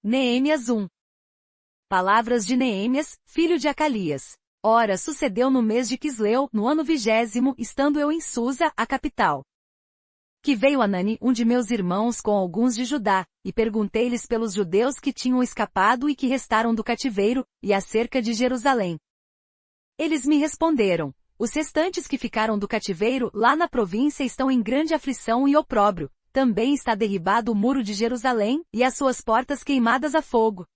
Neemias 1. Palavras de Neemias, filho de Acalias. Ora, sucedeu no mês de Quisleu, no ano 20º, estando eu em Susa, a capital, que veio Anani, um de meus irmãos, com alguns de Judá, e perguntei-lhes pelos judeus que tinham escapado e que restaram do cativeiro, e acerca de Jerusalém. Eles me responderam: os restantes que ficaram do cativeiro lá na província estão em grande aflição e opróbrio. Também está derribado o muro de Jerusalém, e as suas portas queimadas a fogo.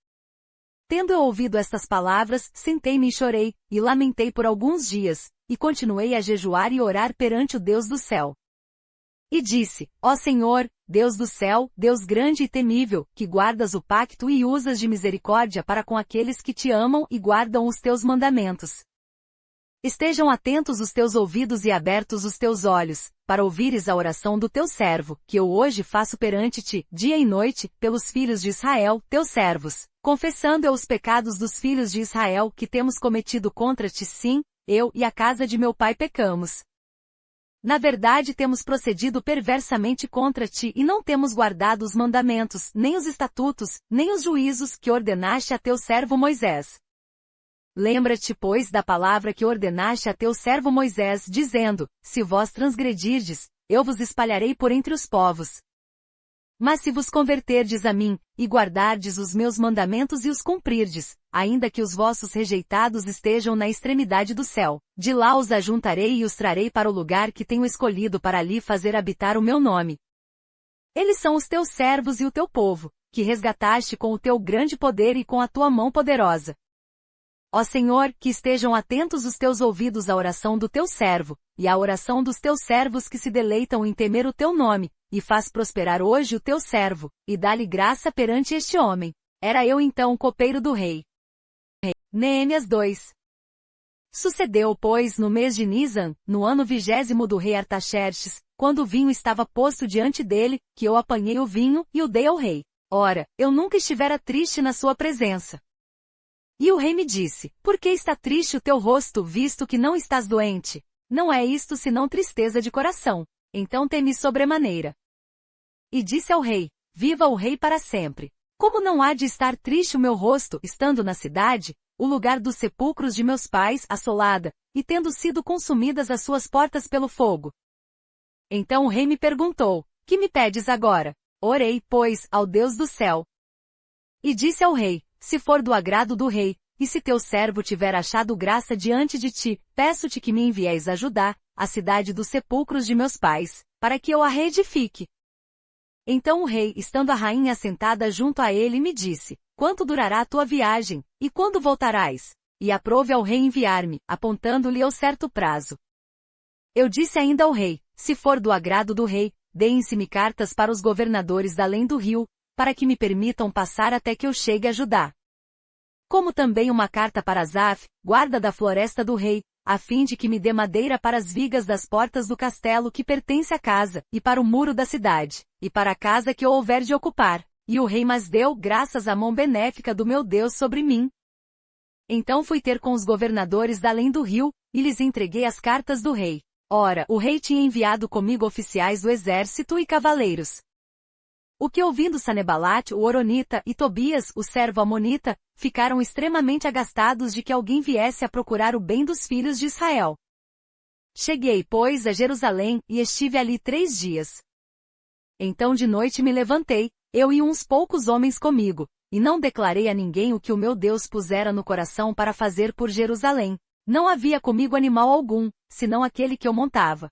Tendo eu ouvido estas palavras, sentei-me e chorei, e lamentei por alguns dias, e continuei a jejuar e orar perante o Deus do céu. E disse: ó Senhor, Deus do céu, Deus grande e temível, que guardas o pacto e usas de misericórdia para com aqueles que te amam e guardam os teus mandamentos. Estejam atentos os teus ouvidos e abertos os teus olhos, para ouvires a oração do teu servo, que eu hoje faço perante ti, dia e noite, pelos filhos de Israel, teus servos, confessando eu os pecados dos filhos de Israel que temos cometido contra ti. Sim, eu e a casa de meu pai pecamos. Na verdade temos procedido perversamente contra ti e não temos guardado os mandamentos, nem os estatutos, nem os juízos que ordenaste a teu servo Moisés. Lembra-te, pois, da palavra que ordenaste a teu servo Moisés, dizendo: se vós transgredirdes, eu vos espalharei por entre os povos. Mas se vos converterdes a mim, e guardardes os meus mandamentos e os cumprirdes, ainda que os vossos rejeitados estejam na extremidade do céu, de lá os ajuntarei e os trarei para o lugar que tenho escolhido para ali fazer habitar o meu nome. Eles são os teus servos e o teu povo, que resgataste com o teu grande poder e com a tua mão poderosa. Ó Senhor, que estejam atentos os teus ouvidos à oração do teu servo, e à oração dos teus servos que se deleitam em temer o teu nome, e faz prosperar hoje o teu servo, e dá-lhe graça perante este homem. Era eu então copeiro do rei. Neemias 2. Sucedeu, pois, no mês de Nisan, no ano 20º do rei Artaxerxes, quando o vinho estava posto diante dele, que eu apanhei o vinho, e o dei ao rei. Ora, eu nunca estivera triste na sua presença. E o rei me disse: por que está triste o teu rosto, visto que não estás doente? Não é isto senão tristeza de coração. Então temi sobremaneira. E disse ao rei: viva o rei para sempre. Como não há de estar triste o meu rosto, estando na cidade, o lugar dos sepulcros de meus pais, assolada, e tendo sido consumidas as suas portas pelo fogo? Então o rei me perguntou: que me pedes agora? Orei, pois, ao Deus do céu. E disse ao rei: se for do agrado do rei, e se teu servo tiver achado graça diante de ti, peço-te que me envies a Judá, a cidade dos sepulcros de meus pais, para que eu a reedifique. Então o rei, estando a rainha sentada junto a ele, me disse: quanto durará a tua viagem, e quando voltarás? E aprove ao rei enviar-me, apontando-lhe eu certo prazo. Eu disse ainda ao rei: se for do agrado do rei, deem-se-me cartas para os governadores da além do rio, para que me permitam passar até que eu chegue a Judá. Como também uma carta para Asaf, guarda da floresta do rei, a fim de que me dê madeira para as vigas das portas do castelo que pertence à casa, e para o muro da cidade, e para a casa que eu houver de ocupar. E o rei mas deu graças à mão benéfica do meu Deus sobre mim. Então fui ter com os governadores da além do rio, e lhes entreguei as cartas do rei. Ora, o rei tinha enviado comigo oficiais do exército e cavaleiros. O que ouvindo Sanebalate, o Horonita, e Tobias, o servo amonita, ficaram extremamente agastados de que alguém viesse a procurar o bem dos filhos de Israel. Cheguei, pois, a Jerusalém, e estive ali 3 dias. Então de noite me levantei, eu e uns poucos homens comigo, e não declarei a ninguém o que o meu Deus pusera no coração para fazer por Jerusalém. Não havia comigo animal algum, senão aquele que eu montava.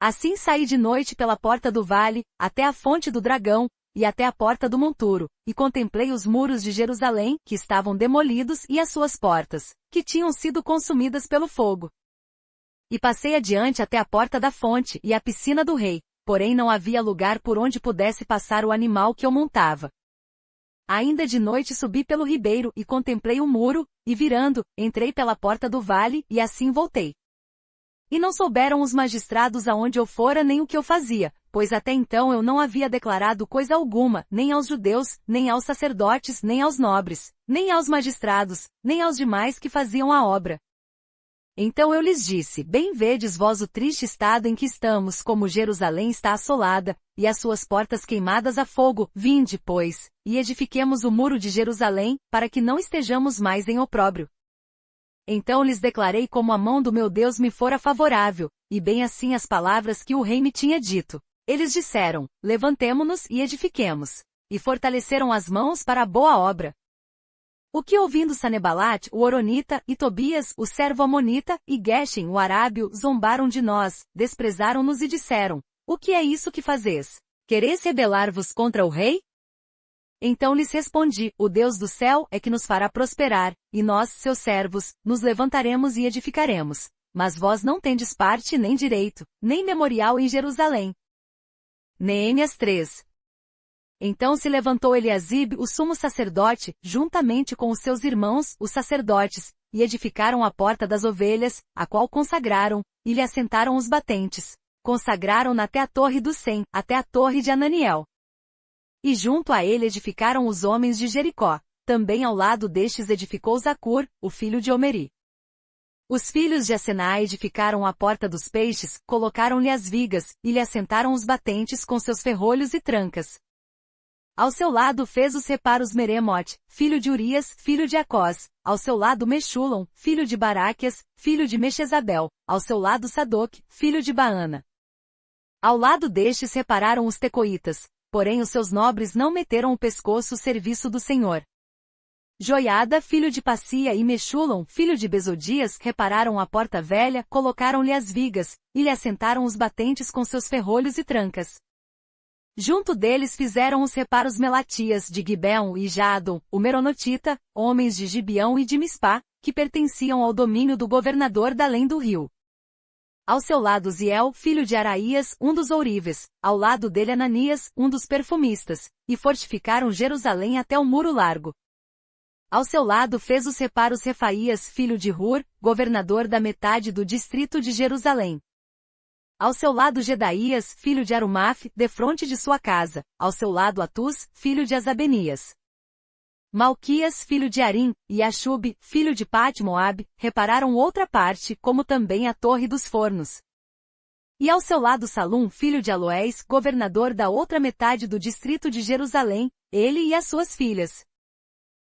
Assim saí de noite pela porta do vale, até a fonte do dragão, e até a porta do monturo, e contemplei os muros de Jerusalém, que estavam demolidos, e as suas portas, que tinham sido consumidas pelo fogo. E passei adiante até a porta da fonte, e a piscina do rei, porém não havia lugar por onde pudesse passar o animal que eu montava. Ainda de noite subi pelo ribeiro, e contemplei o muro, e virando, entrei pela porta do vale, e assim voltei. E não souberam os magistrados aonde eu fora nem o que eu fazia, pois até então eu não havia declarado coisa alguma, nem aos judeus, nem aos sacerdotes, nem aos nobres, nem aos magistrados, nem aos demais que faziam a obra. Então eu lhes disse, bem vedes vós o triste estado em que estamos, como Jerusalém está assolada, e as suas portas queimadas a fogo, vinde, pois, e edifiquemos o muro de Jerusalém, para que não estejamos mais em opróbrio. Então lhes declarei como a mão do meu Deus me fora favorável, e bem assim as palavras que o rei me tinha dito. Eles disseram, levantemo-nos e edifiquemos. E fortaleceram as mãos para a boa obra. O que ouvindo Sanebalat, o Horonita, e Tobias, o servo Amonita, e Geshem, o Arábio, zombaram de nós, desprezaram-nos e disseram, o que é isso que fazes? Quereis rebelar-vos contra o rei? Então lhes respondi, o Deus do céu é que nos fará prosperar, e nós, seus servos, nos levantaremos e edificaremos. Mas vós não tendes parte nem direito, nem memorial em Jerusalém. Neemias 3. Então se levantou Eliasibe, o sumo sacerdote, juntamente com os seus irmãos, os sacerdotes, e edificaram a porta das ovelhas, a qual consagraram, e lhe assentaram os batentes. Consagraram-na até a torre do Sem, até a torre de Ananiel. E junto a ele edificaram os homens de Jericó. Também ao lado destes edificou Zacur, o filho de Omeri. Os filhos de Asená edificaram a porta dos peixes, colocaram-lhe as vigas, e lhe assentaram os batentes com seus ferrolhos e trancas. Ao seu lado fez os reparos Meremote, filho de Urias, filho de Acós, ao seu lado Mexulom, filho de Baraquias, filho de Mexezabel, ao seu lado Sadoc, filho de Baana. Ao lado destes repararam os tecoitas, porém os seus nobres não meteram o pescoço ao serviço do Senhor. Joiada, filho de Passia, e Mexulom, filho de Besodias, repararam a porta velha, colocaram-lhe as vigas, e lhe assentaram os batentes com seus ferrolhos e trancas. Junto deles fizeram os reparos Melatias, de Gibeão e Jadon, o Meronotita, homens de Gibeão e de Mispá, que pertenciam ao domínio do governador da além do rio. Ao seu lado Ziel, filho de Araías, um dos ourives, ao lado dele Ananias, um dos perfumistas, e fortificaram Jerusalém até o muro largo. Ao seu lado fez os reparos Refaías, filho de Hur, governador da metade do distrito de Jerusalém. Ao seu lado Gedaías, filho de Arumaf, defronte de sua casa, ao seu lado Atus, filho de Azabenias. Malquias, filho de Arim, e Ashub, filho de Pat-Moab, repararam outra parte, como também a torre dos fornos. E ao seu lado Salum, filho de Aloés, governador da outra metade do distrito de Jerusalém, ele e as suas filhas.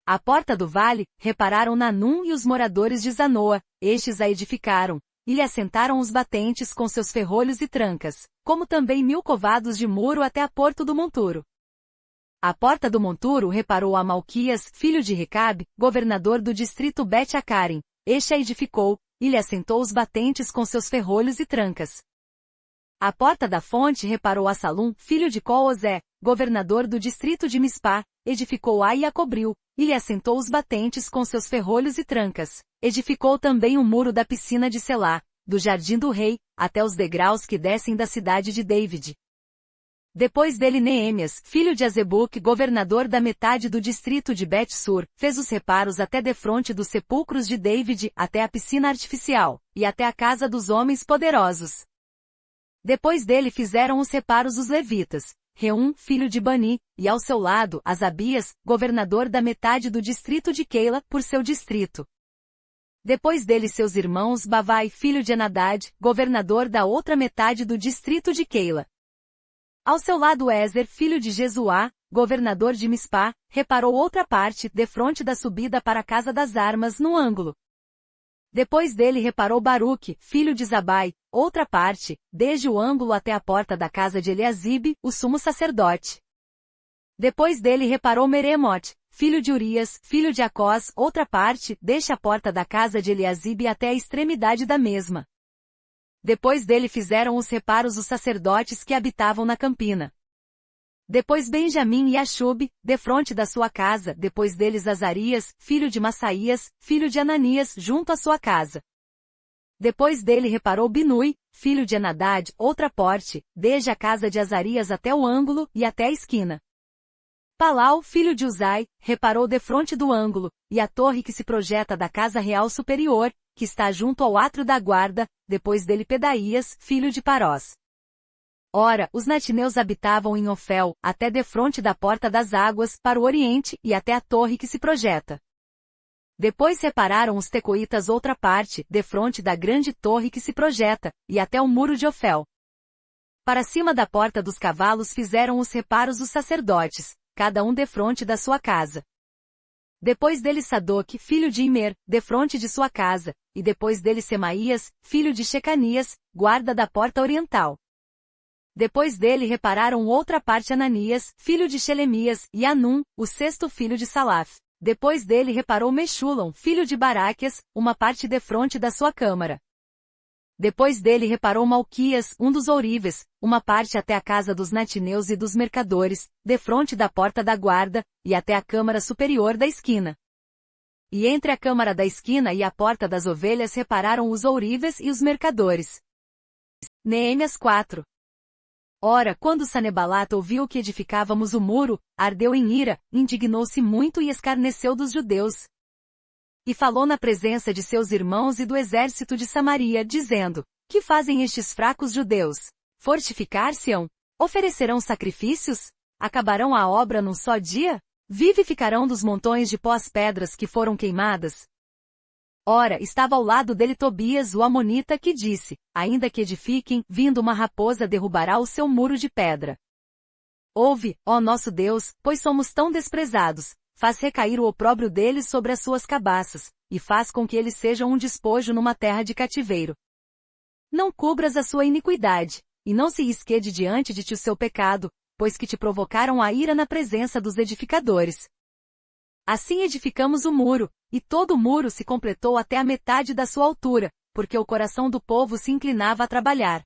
A porta do vale, repararam Nanum e os moradores de Zanoa, estes a edificaram, e lhe assentaram os batentes com seus ferrolhos e trancas, como também 1000 covados de muro até a porta do monturo. A porta do monturo reparou a Malquias, filho de Recabe, governador do distrito Bet-Acarim, este a edificou, e lhe assentou os batentes com seus ferrolhos e trancas. A porta da fonte reparou a Salum, filho de Coozé, governador do distrito de Mispá, edificou-a e a cobriu, e lhe assentou os batentes com seus ferrolhos e trancas. Edificou também o muro da piscina de Selá, do jardim do rei, até os degraus que descem da cidade de David. Depois dele Neemias, filho de Azebuque, governador da metade do distrito de Bet-Sur, fez os reparos até defronte dos sepulcros de David, até a piscina artificial, e até a casa dos homens poderosos. Depois dele fizeram os reparos os levitas, Reum, filho de Bani, e ao seu lado, Asabias, governador da metade do distrito de Keila, por seu distrito. Depois dele seus irmãos Bavai, filho de Enadad, governador da outra metade do distrito de Keila. Ao seu lado Ezer, filho de Jesuá, governador de Mispá, reparou outra parte, defronte da subida para a casa das armas, no ângulo. Depois dele reparou Baruque, filho de Zabai, outra parte, desde o ângulo até a porta da casa de Eliasibe, o sumo sacerdote. Depois dele reparou Meremote, filho de Urias, filho de Acós, outra parte, desde a porta da casa de Eliasibe até a extremidade da mesma. Depois dele fizeram os reparos os sacerdotes que habitavam na campina. Depois Benjamim e Ashub, defronte da sua casa, depois deles Azarias, filho de Massaías, filho de Ananias, junto à sua casa. Depois dele reparou Binui, filho de Enadad, outra porte, desde a casa de Azarias até o ângulo, e até a esquina. Palau, filho de Uzai, reparou defronte do ângulo, e a torre que se projeta da casa real superior, que está junto ao átrio da guarda, depois dele Pedaías, filho de Parós. Ora, os natineus habitavam em Ofel, até defronte da porta das águas, para o oriente, e até a torre que se projeta. Depois repararam os tecoitas outra parte, defronte da grande torre que se projeta, e até o muro de Ofel. Para cima da porta dos cavalos fizeram os reparos os sacerdotes, cada um defronte da sua casa. Depois dele Sadoc, filho de Imer, defronte de sua casa, e depois dele Semaías, filho de Shecanias, guarda da porta oriental. Depois dele repararam outra parte Ananias, filho de Shelemias, e Anum, o sexto filho de Salaf. Depois dele reparou Meshullam, filho de Baraquias, uma parte defronte da sua câmara. Depois dele reparou Malquias, um dos ourives, uma parte até a casa dos natineus e dos mercadores, defronte da porta da guarda, e até a câmara superior da esquina. E entre a câmara da esquina e a porta das ovelhas repararam os ourives e os mercadores. Neemias 4. Ora, quando Sanebalate ouviu que edificávamos o muro, ardeu em ira, indignou-se muito e escarneceu dos judeus. E falou na presença de seus irmãos e do exército de Samaria, dizendo: Que fazem estes fracos judeus? Fortificar-se-ão? Oferecerão sacrifícios? Acabarão a obra num só dia? Vivificarão dos montões de pó as pedras que foram queimadas? Ora, estava ao lado dele Tobias o Amonita que disse: Ainda que edifiquem, vindo uma raposa derrubará o seu muro de pedra. Ouve, ó nosso Deus, pois somos tão desprezados, faz recair o opróbrio deles sobre as suas cabaças, e faz com que eles sejam um despojo numa terra de cativeiro. Não cubras a sua iniquidade, e não se esquede diante de ti o seu pecado, pois que te provocaram a ira na presença dos edificadores. Assim edificamos o muro, e todo o muro se completou até a metade da sua altura, porque o coração do povo se inclinava a trabalhar.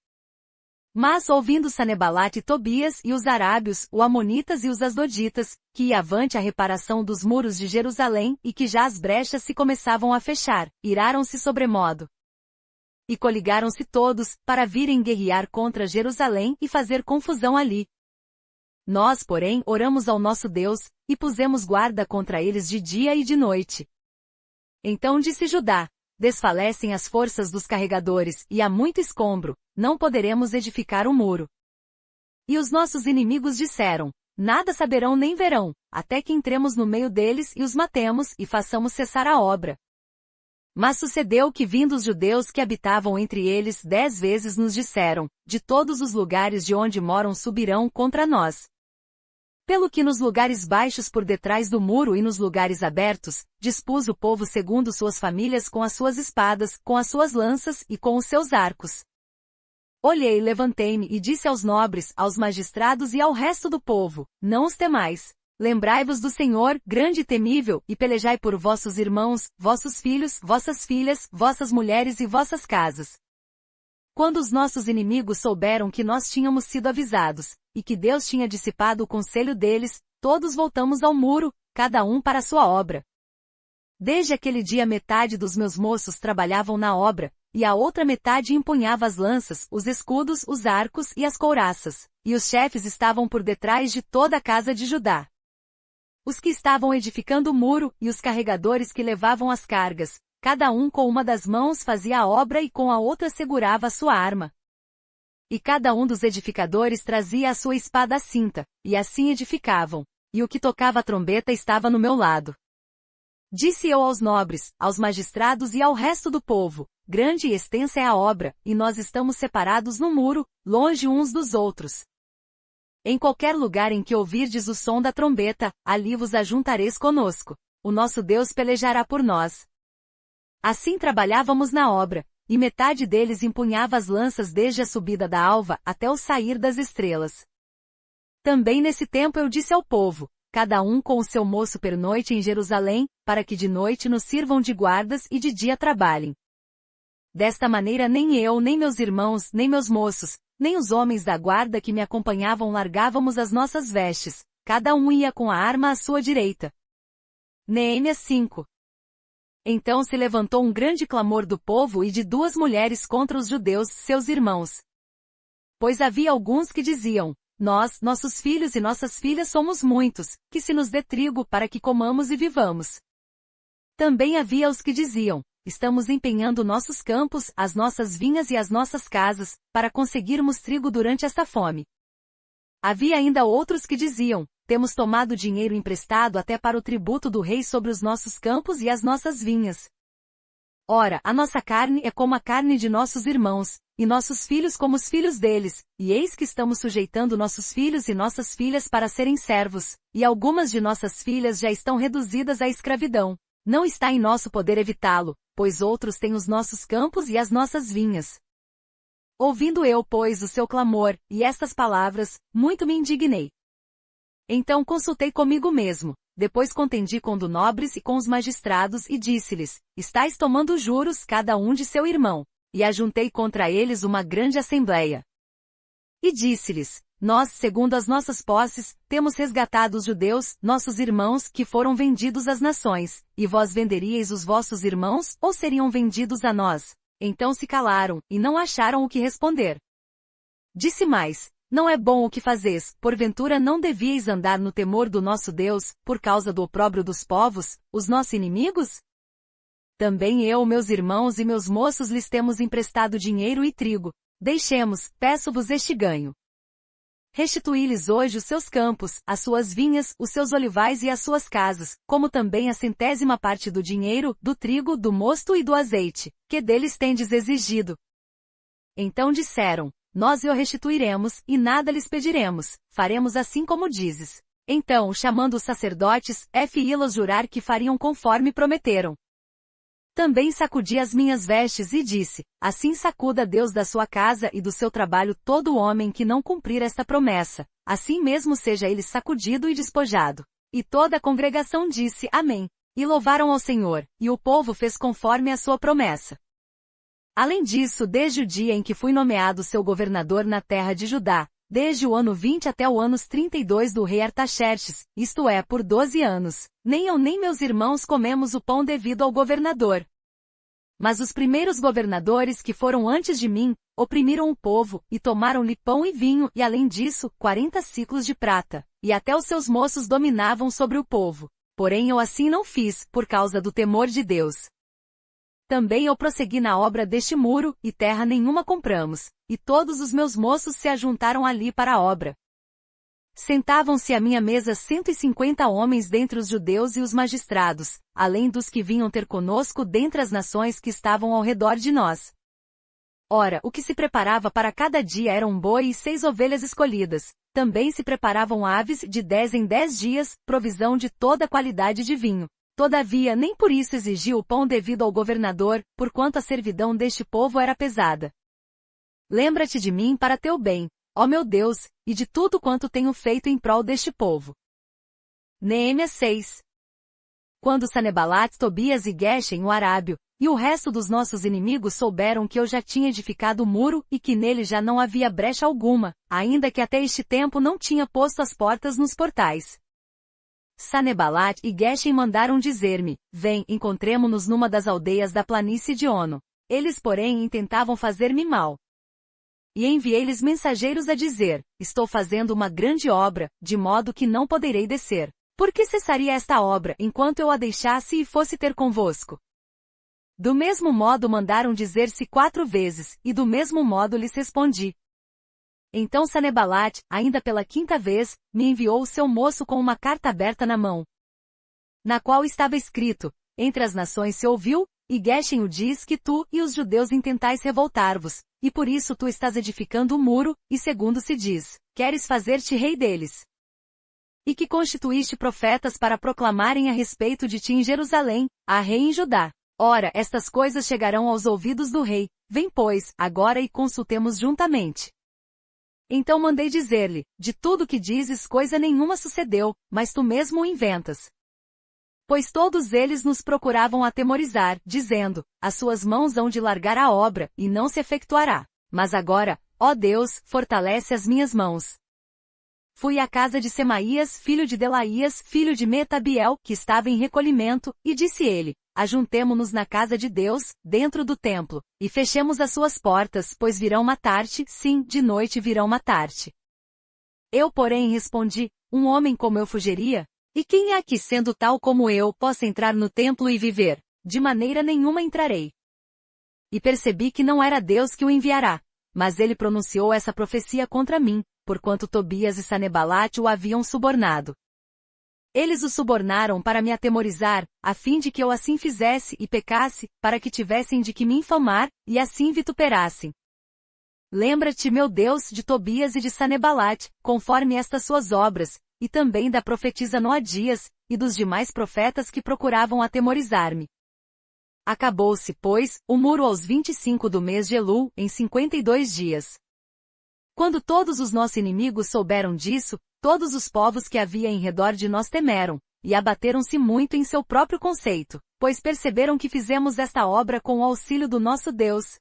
Mas ouvindo Sanebalate e Tobias e os arábios, os amonitas e os asdoditas, que ia avante a reparação dos muros de Jerusalém e que já as brechas se começavam a fechar, iraram-se sobremodo. E coligaram-se todos, para virem guerrear contra Jerusalém e fazer confusão ali. Nós, porém, oramos ao nosso Deus, e pusemos guarda contra eles de dia e de noite. Então disse Judá: Desfalecem as forças dos carregadores, e há muito escombro, não poderemos edificar o muro. E os nossos inimigos disseram: Nada saberão nem verão, até que entremos no meio deles e os matemos e façamos cessar a obra. Mas sucedeu que vindo os judeus que habitavam entre eles 10 vezes nos disseram: De todos os lugares de onde moram subirão contra nós. Pelo que nos lugares baixos por detrás do muro e nos lugares abertos, dispus o povo segundo suas famílias com as suas espadas, com as suas lanças e com os seus arcos. Olhei, levantei-me e disse aos nobres, aos magistrados e ao resto do povo: Não os temais. Lembrai-vos do Senhor, grande e temível, e pelejai por vossos irmãos, vossos filhos, vossas filhas, vossas mulheres e vossas casas. Quando os nossos inimigos souberam que nós tínhamos sido avisados, e que Deus tinha dissipado o conselho deles, todos voltamos ao muro, cada um para a sua obra. Desde aquele dia metade dos meus moços trabalhavam na obra, e a outra metade empunhava as lanças, os escudos, os arcos e as couraças, e os chefes estavam por detrás de toda a casa de Judá. Os que estavam edificando o muro, e os carregadores que levavam as cargas, cada um com uma das mãos fazia a obra e com a outra segurava a sua arma. E cada um dos edificadores trazia a sua espada à cinta, e assim edificavam. E o que tocava a trombeta estava no meu lado. Disse eu aos nobres, aos magistrados e ao resto do povo: Grande e extensa é a obra, e nós estamos separados no muro, longe uns dos outros. Em qualquer lugar em que ouvirdes o som da trombeta, ali vos ajuntareis conosco. O nosso Deus pelejará por nós. Assim trabalhávamos na obra, e metade deles empunhava as lanças desde a subida da alva até o sair das estrelas. Também nesse tempo eu disse ao povo: Cada um com o seu moço pernoite em Jerusalém, para que de noite nos sirvam de guardas e de dia trabalhem. Desta maneira nem eu, nem meus irmãos, nem meus moços, nem os homens da guarda que me acompanhavam largávamos as nossas vestes, cada um ia com a arma à sua direita. Neemias 5. Então se levantou um grande clamor do povo e de 2 mulheres contra os judeus, seus irmãos. Pois havia alguns que diziam: Nós, nossos filhos e nossas filhas somos muitos, que se nos dê trigo para que comamos e vivamos. Também havia os que diziam: Estamos empenhando nossos campos, as nossas vinhas e as nossas casas, para conseguirmos trigo durante esta fome. Havia ainda outros que diziam: temos tomado dinheiro emprestado até para o tributo do rei sobre os nossos campos e as nossas vinhas. Ora, a nossa carne é como a carne de nossos irmãos, e nossos filhos como os filhos deles, e eis que estamos sujeitando nossos filhos e nossas filhas para serem servos, e algumas de nossas filhas já estão reduzidas à escravidão. Não está em nosso poder evitá-lo, pois outros têm os nossos campos e as nossas vinhas. Ouvindo eu, pois, o seu clamor, e estas palavras, muito me indignei. Então consultei comigo mesmo. Depois contendi com os nobres e com os magistrados e disse-lhes, estáis tomando juros cada um de seu irmão. E ajuntei contra eles uma grande assembleia. E disse-lhes, nós, segundo as nossas posses, temos resgatado os judeus, nossos irmãos, que foram vendidos às nações, e vós venderíeis os vossos irmãos, ou seriam vendidos a nós? Então se calaram, e não acharam o que responder. Disse mais, não é bom o que fazes, porventura não devíeis andar no temor do nosso Deus, por causa do opróbrio dos povos, os nossos inimigos? Também eu, meus irmãos e meus moços lhes temos emprestado dinheiro e trigo. Deixemos, peço-vos este ganho. Restituí-lhes hoje os seus campos, as suas vinhas, os seus olivais e as suas casas, como também a 100ª parte do dinheiro, do trigo, do mosto e do azeite, que deles tendes exigido. Então disseram, nós o restituiremos, e nada lhes pediremos, faremos assim como dizes. Então, chamando os sacerdotes, fi-los jurar que fariam conforme prometeram. Também sacudi as minhas vestes e disse, assim sacuda Deus da sua casa e do seu trabalho todo homem que não cumprir esta promessa, assim mesmo seja ele sacudido e despojado. E toda a congregação disse, amém. E louvaram ao Senhor, e o povo fez conforme a sua promessa. Além disso, desde o dia em que fui nomeado seu governador na terra de Judá, desde o ano 20 até o ano 32 do rei Artaxerxes, isto é, por 12 anos, nem eu nem meus irmãos comemos o pão devido ao governador. Mas os primeiros governadores que foram antes de mim, oprimiram o povo, e tomaram-lhe pão e vinho, e além disso, 40 siclos de prata, e até os seus moços dominavam sobre o povo. Porém eu assim não fiz, por causa do temor de Deus. Também eu prossegui na obra deste muro, e terra nenhuma compramos, e todos os meus moços se ajuntaram ali para a obra. Sentavam-se à minha mesa 150 homens dentre os judeus e os magistrados, além dos que vinham ter conosco dentre as nações que estavam ao redor de nós. Ora, o que se preparava para cada dia era um boi e 6 ovelhas escolhidas. Também se preparavam aves de 10 em 10 dias, provisão de toda qualidade de vinho. Todavia nem por isso exigia o pão devido ao governador, porquanto a servidão deste povo era pesada. Lembra-te de mim para teu bem, ó meu Deus, e de tudo quanto tenho feito em prol deste povo. Neemias 6. Quando Sanebalat, Tobias e Geshem o arábio, e o resto dos nossos inimigos souberam que eu já tinha edificado o muro e que nele já não havia brecha alguma, ainda que até este tempo não tinha posto as portas nos portais. Sanebalat e Geshem mandaram dizer-me, vem, encontremo-nos numa das aldeias da planície de Ono. Eles, porém, intentavam fazer-me mal. E enviei-lhes mensageiros a dizer, estou fazendo uma grande obra, de modo que não poderei descer. Por que cessaria esta obra, enquanto eu a deixasse e fosse ter convosco? Do mesmo modo mandaram dizer-se 4 vezes, e do mesmo modo lhes respondi. Então Sanebalat, ainda pela 5ª vez, me enviou o seu moço com uma carta aberta na mão, na qual estava escrito, entre as nações se ouviu, e Geshem o diz que tu e os judeus intentais revoltar-vos, e por isso tu estás edificando o muro, e segundo se diz, queres fazer-te rei deles. E que constituíste profetas para proclamarem a respeito de ti em Jerusalém, a rei em Judá. Ora, estas coisas chegarão aos ouvidos do rei, vem pois, agora e consultemos juntamente. Então mandei dizer-lhe, de tudo que dizes coisa nenhuma sucedeu, mas tu mesmo o inventas. Pois todos eles nos procuravam atemorizar, dizendo, as suas mãos hão de largar a obra, e não se efetuará. Mas agora, ó Deus, fortalece as minhas mãos. Fui à casa de Semaías, filho de Delaías, filho de Metabiel, que estava em recolhimento, e disse ele, ajuntemo-nos na casa de Deus, dentro do templo, e fechemos as suas portas, pois virão matar-te, sim, de noite virão matar-te. Eu, porém, respondi, um homem como eu fugiria? E quem é que, sendo tal como eu, possa entrar no templo e viver? De maneira nenhuma entrarei. E percebi que não era Deus que o enviará, mas ele pronunciou essa profecia contra mim, porquanto Tobias e Sanebalate o haviam subornado. Eles o subornaram para me atemorizar, a fim de que eu assim fizesse e pecasse, para que tivessem de que me infamar, e assim vituperassem. Lembra-te, meu Deus, de Tobias e de Sanebalate, conforme estas suas obras, e também da profetisa Noadias, e dos demais profetas que procuravam atemorizar-me. Acabou-se, pois, o muro aos 25 do mês de Elul, em 52 dias. Quando todos os nossos inimigos souberam disso, todos os povos que havia em redor de nós temeram, e abateram-se muito em seu próprio conceito, pois perceberam que fizemos esta obra com o auxílio do nosso Deus.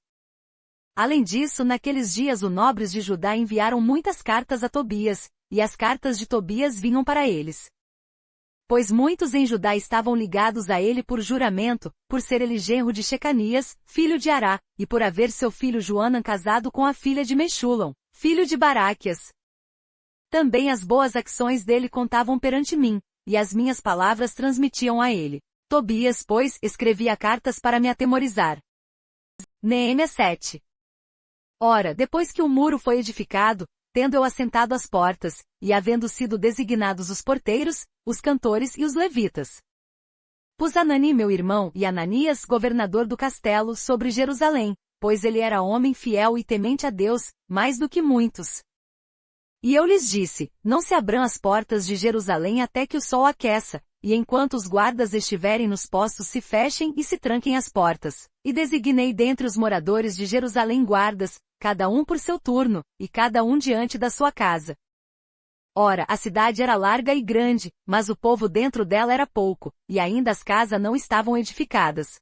Além disso, naqueles dias os nobres de Judá enviaram muitas cartas a Tobias, e as cartas de Tobias vinham para eles. Pois muitos em Judá estavam ligados a ele por juramento, por ser ele genro de Shecanias, filho de Ará, e por haver seu filho Joanan casado com a filha de Mexulam, filho de Baraquias. Também as boas ações dele contavam perante mim, e as minhas palavras transmitiam a ele. Tobias, pois, escrevia cartas para me atemorizar. Neemias 7. Ora, depois que o muro foi edificado, tendo eu assentado às portas, e havendo sido designados os porteiros, os cantores e os levitas. Pus Anani meu irmão e Ananias governador do castelo sobre Jerusalém, pois ele era homem fiel e temente a Deus, mais do que muitos. E eu lhes disse, não se abram as portas de Jerusalém até que o sol aqueça, e enquanto os guardas estiverem nos postos se fechem e se tranquem as portas. E designei dentre os moradores de Jerusalém guardas, cada um por seu turno, e cada um diante da sua casa. Ora, a cidade era larga e grande, mas o povo dentro dela era pouco, e ainda as casas não estavam edificadas.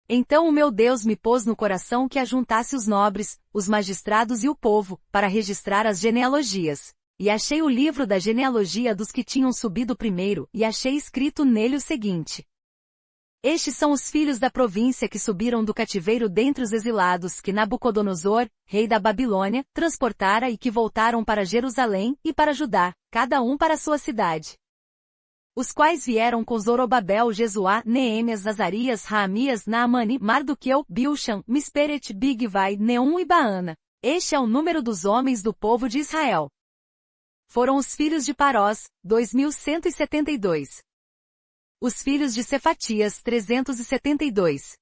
Então o meu Deus me pôs no coração que ajuntasse os nobres, os magistrados e o povo, para registrar as genealogias. E achei o livro da genealogia dos que tinham subido primeiro, e achei escrito nele o seguinte. Estes são os filhos da província que subiram do cativeiro dentre os exilados que Nabucodonosor, rei da Babilônia, transportara e que voltaram para Jerusalém e para Judá, cada um para sua cidade. Os quais vieram com Zorobabel, Jesuá, Neemias, Azarias, Raamias, Naamani, Mardoqueu, Bilshan, Misperet, Bigvai, Neum e Baana. Este é o número dos homens do povo de Israel. Foram os filhos de Parós, 2.172. Os filhos de Cefatias, 372.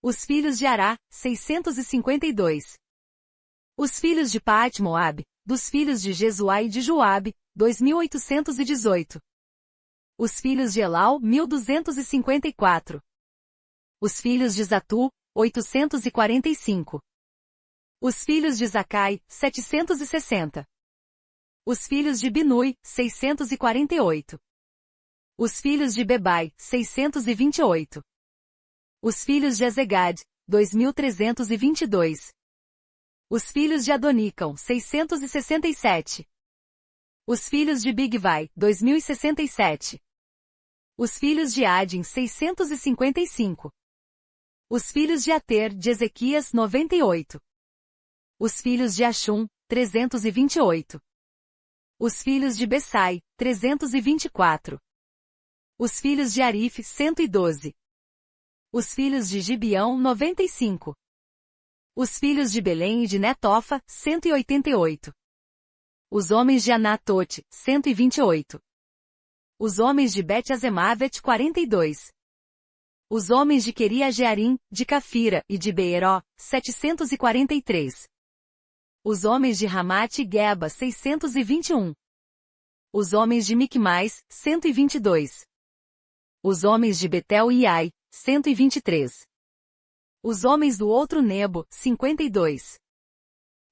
Os filhos de Ará, 652. Os filhos de Paate-Moabe, dos filhos de Jesuá e de Joabe, 2.818. Os filhos de Elau, 1.254. Os filhos de Zatu, 845. Os filhos de Zacai, 760. Os filhos de Binui, 648. Os filhos de Bebai, 628. Os filhos de Azegad, 2.322. Os filhos de Adonicam, 667. Os filhos de Bigvai, 2.067. Os filhos de Adin, 655. Os filhos de Ater, de Ezequias, 98. Os filhos de Ashum, 328. Os filhos de Bessai, 324. Os filhos de Arif, 112. Os filhos de Gibeão, 95. Os filhos de Belém e de Netofa, 188. Os homens de Anatote, 128. Os homens de Bet-Azemavet, 42. Os homens de Queria-Jearim, de Cafira e de Beeró, 743. Os homens de Ramate e Geba, 621. Os homens de Micmais, 122. Os homens de Betel e Ai, 123. Os homens do outro Nebo, 52.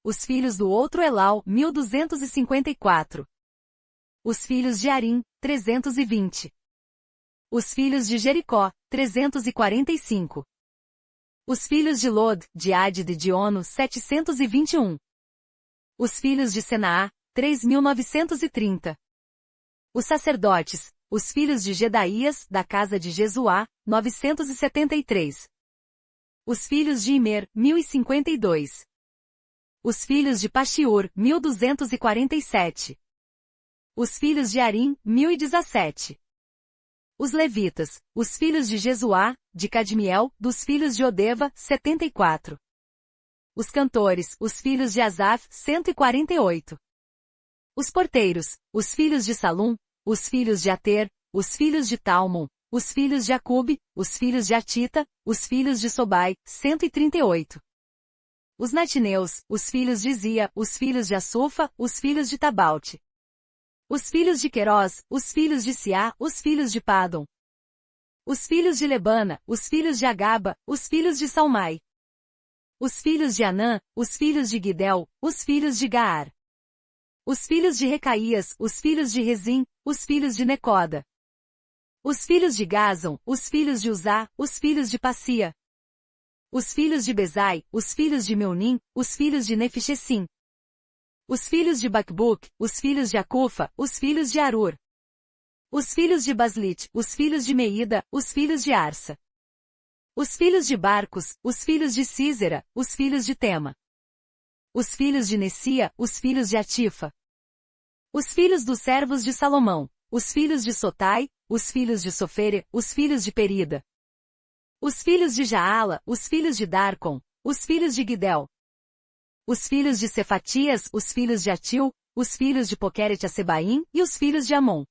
Os filhos do outro Elau, 1.254. Os filhos de Arim, 320. Os filhos de Jericó, 345. Os filhos de Lod, de Adid e de Ono, 721. Os filhos de Senaá, 3.930. Os sacerdotes, os filhos de Gedaías, da casa de Jesuá, 973. Os filhos de Imer, 1.052. Os filhos de Paxiur, 1.247. Os filhos de Arim, 1.017. Os levitas, os filhos de Jesuá, de Cadmiel, dos filhos de Odeva, 74. Os cantores, os filhos de Asaf, 148. Os porteiros, os filhos de Salum, os filhos de Ater, os filhos de Talmon, os filhos de Acube, os filhos de Atita, os filhos de Sobai, 138. Os natineus, os filhos de Zia, os filhos de Assufa, os filhos de Tabalte. Os filhos de Querós, os filhos de Siá, os filhos de Padom. Os filhos de Lebana, os filhos de Agaba, os filhos de Salmai. Os filhos de Anã, os filhos de Gidel, os filhos de Gaar. Os filhos de Recaías, os filhos de Rezim, os filhos de Necoda. Os filhos de Gazon, os filhos de Uzá, os filhos de Passia. Os filhos de Bezai, os filhos de Meunim, os filhos de Nefichessim. Os filhos de Bacbuc, os filhos de Acufa, os filhos de Arur. Os filhos de Baslit, os filhos de Meida, os filhos de Arsa. Os filhos de Barcos, os filhos de Císera, os filhos de Tema. Os filhos de Nessia, os filhos de Atifa. Os filhos dos servos de Salomão, os filhos de Sotai, os filhos de Sofere, os filhos de Perida. Os filhos de Jaala, os filhos de Darcon, os filhos de Gidel. Os filhos de Cefatias, os filhos de Atil, os filhos de Poqueret-Assebaim e os filhos de Amon.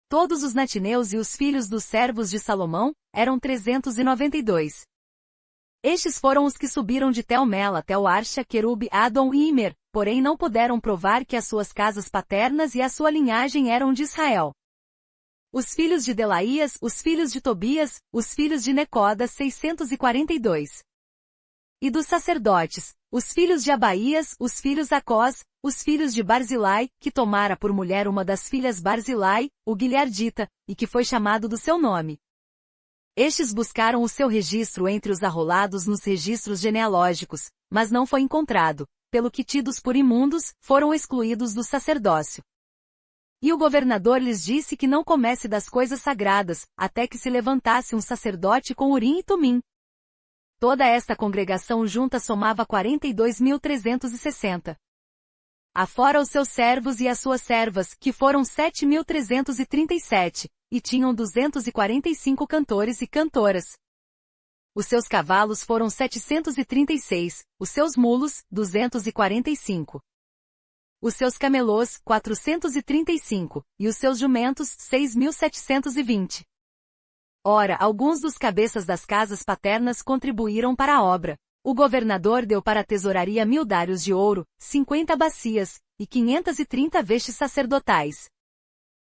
Todos os natineus e os filhos dos servos de Salomão eram 392. Estes foram os que subiram de Tel-Mel até o Arsha, Querube, Adom e Imer, porém não puderam provar que as suas casas paternas e a sua linhagem eram de Israel. Os filhos de Delaías, os filhos de Tobias, os filhos de Necoda, 642. E dos sacerdotes, os filhos de Abaías, os filhos Acós, os filhos de Barzilai, que tomara por mulher uma das filhas Barzilai, o Gileardita, e que foi chamado do seu nome. Estes buscaram o seu registro entre os arrolados nos registros genealógicos, mas não foi encontrado, pelo que tidos por imundos, foram excluídos do sacerdócio. E o governador lhes disse que não comesse das coisas sagradas, até que se levantasse um sacerdote com Urim e Tumim. Toda esta congregação junta somava 42.360. Afora os seus servos e as suas servas, que foram 7.337, e tinham 245 cantores e cantoras. Os seus cavalos foram 736, os seus mulos, 245. Os seus camelôs, 435, e os seus jumentos, 6.720. Ora, alguns dos cabeças das casas paternas contribuíram para a obra. O governador deu para a tesouraria 1.000 dários de ouro, 50 bacias, e 530 vestes sacerdotais.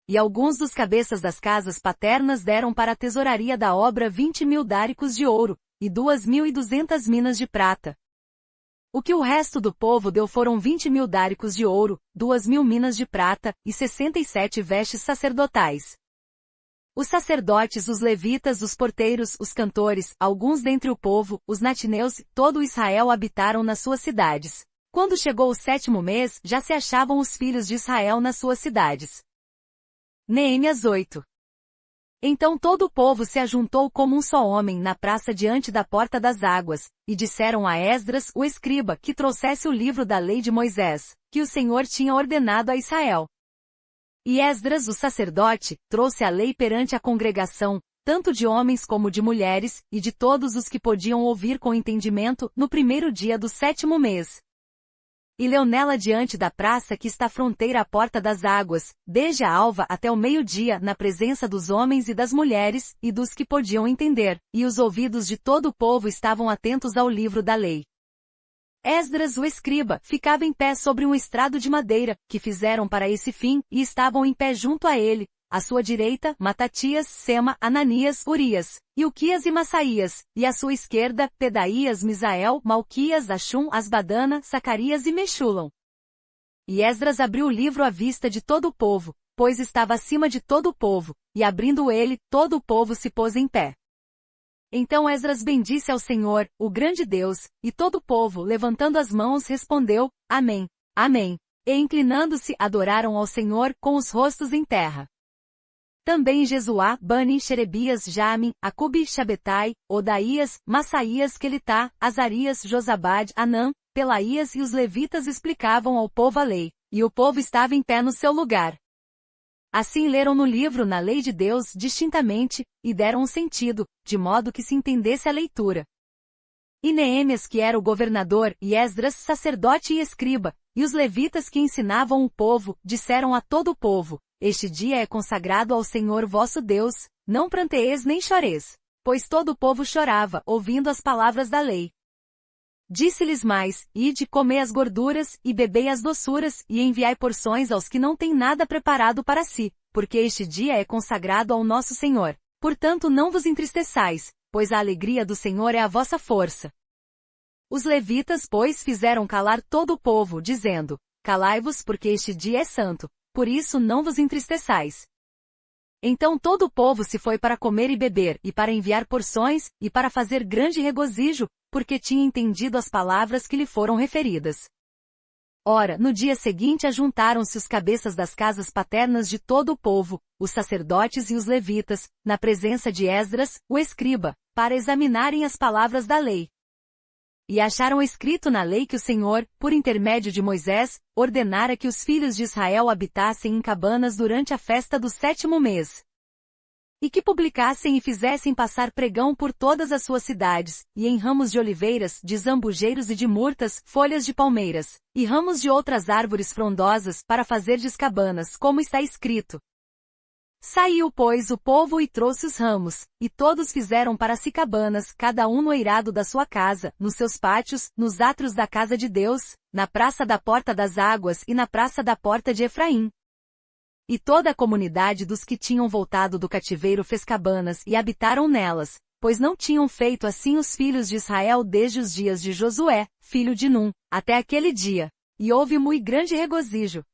E alguns dos cabeças das casas paternas deram para a tesouraria da obra 20.000 dáricos de ouro, e 2.200 minas de prata. O que o resto do povo deu foram 20.000 dáricos de ouro, 2.000 minas de prata, e 67 vestes sacerdotais. Os sacerdotes, os levitas, os porteiros, os cantores, alguns dentre o povo, os natineus, todo Israel habitaram nas suas cidades. Quando chegou o 7º mês, já se achavam os filhos de Israel nas suas cidades. Neemias 8. Então todo o povo se ajuntou como um só homem na praça diante da porta das águas, e disseram a Esdras, o escriba, que trouxesse o livro da lei de Moisés, que o Senhor tinha ordenado a Israel. E Esdras, o sacerdote, trouxe a lei perante a congregação, tanto de homens como de mulheres, e de todos os que podiam ouvir com entendimento, no primeiro dia do 7º mês. E leu nela diante da praça que está fronteira à porta das águas, desde a alva até o meio-dia, na presença dos homens e das mulheres, e dos que podiam entender, e os ouvidos de todo o povo estavam atentos ao livro da lei. Esdras, o escriba, ficava em pé sobre um estrado de madeira, que fizeram para esse fim, e estavam em pé junto a ele, à sua direita, Matatias, Sema, Ananias, Urias, Ilquias e Massaías, e à sua esquerda, Pedaías, Misael, Malquias, Ashum, Asbadana, Zacarias e Mexulam. E Esdras abriu o livro à vista de todo o povo, pois estava acima de todo o povo, e abrindo ele, todo o povo se pôs em pé. Então Esdras bendisse ao Senhor, o grande Deus, e todo o povo, levantando as mãos, respondeu, Amém, Amém. E inclinando-se, adoraram ao Senhor, com os rostos em terra. Também Jesuá, Bani, Xerebias, Jamin, Acubi, Shabetai, Odaías, Massaías, Quelitá, Azarias, Josabade, Anã, Pelaías e os levitas explicavam ao povo a lei, e o povo estava em pé no seu lugar. Assim leram no livro na lei de Deus distintamente, e deram um sentido, de modo que se entendesse a leitura. E Neemias, que era o governador, e Esdras, sacerdote e escriba, E os levitas que ensinavam o povo, disseram a todo o povo: Este dia é consagrado ao Senhor vosso Deus, não pranteeis nem choreis. Pois todo o povo chorava, ouvindo as palavras da lei. Disse-lhes mais: Ide, comei as gorduras, e bebei as doçuras, e enviai porções aos que não têm nada preparado para si, porque este dia é consagrado ao nosso Senhor. Portanto não vos entristeçais, pois a alegria do Senhor é a vossa força. Os levitas, pois, fizeram calar todo o povo, dizendo: Calai-vos, porque este dia é santo, por isso não vos entristeçais. Então todo o povo se foi para comer e beber, e para enviar porções, e para fazer grande regozijo, porque tinha entendido as palavras que lhe foram referidas. Ora, no dia seguinte ajuntaram-se os cabeças das casas paternas de todo o povo, os sacerdotes e os levitas, na presença de Esdras, o escriba, para examinarem as palavras da lei. E acharam escrito na lei que o Senhor, por intermédio de Moisés, ordenara que os filhos de Israel habitassem em cabanas durante a festa do 7º mês. E que publicassem e fizessem passar pregão por todas as suas cidades, e em ramos de oliveiras, de zambujeiros e de murtas, folhas de palmeiras, e ramos de outras árvores frondosas, para fazerdes cabanas, como está escrito. Saiu, pois, o povo e trouxe os ramos, e todos fizeram para si cabanas, cada um no eirado da sua casa, nos seus pátios, nos átrios da casa de Deus, na praça da Porta das Águas e na praça da Porta de Efraim. E toda a comunidade dos que tinham voltado do cativeiro fez cabanas e habitaram nelas, pois não tinham feito assim os filhos de Israel desde os dias de Josué, filho de Num, até aquele dia. E houve muito grande regozijo.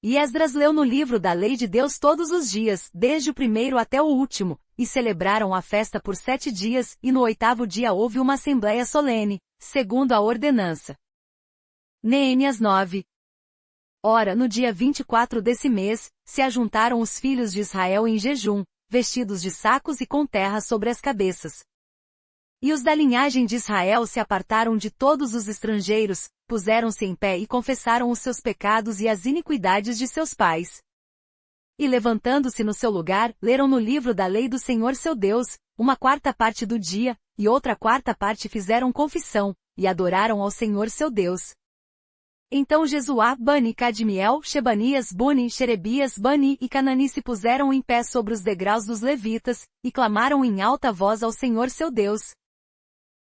E Esdras leu no livro da lei de Deus todos os dias, desde o primeiro até o último, e celebraram a festa por 7 dias, e no 8º dia houve uma assembleia solene, segundo a ordenança. Neemias 9. Ora, no dia 24 desse mês, se ajuntaram os filhos de Israel em jejum, vestidos de sacos e com terra sobre as cabeças. E os da linhagem de Israel se apartaram de todos os estrangeiros, puseram-se em pé e confessaram os seus pecados e as iniquidades de seus pais. E levantando-se no seu lugar, leram no livro da lei do Senhor seu Deus, 1/4 do dia, e outra 4/4 fizeram confissão, e adoraram ao Senhor seu Deus. Então Jesuá, Bani, Cadmiel, Shebanias, Buni, Xerebias, Bani e Canani se puseram em pé sobre os degraus dos levitas, e clamaram em alta voz ao Senhor seu Deus.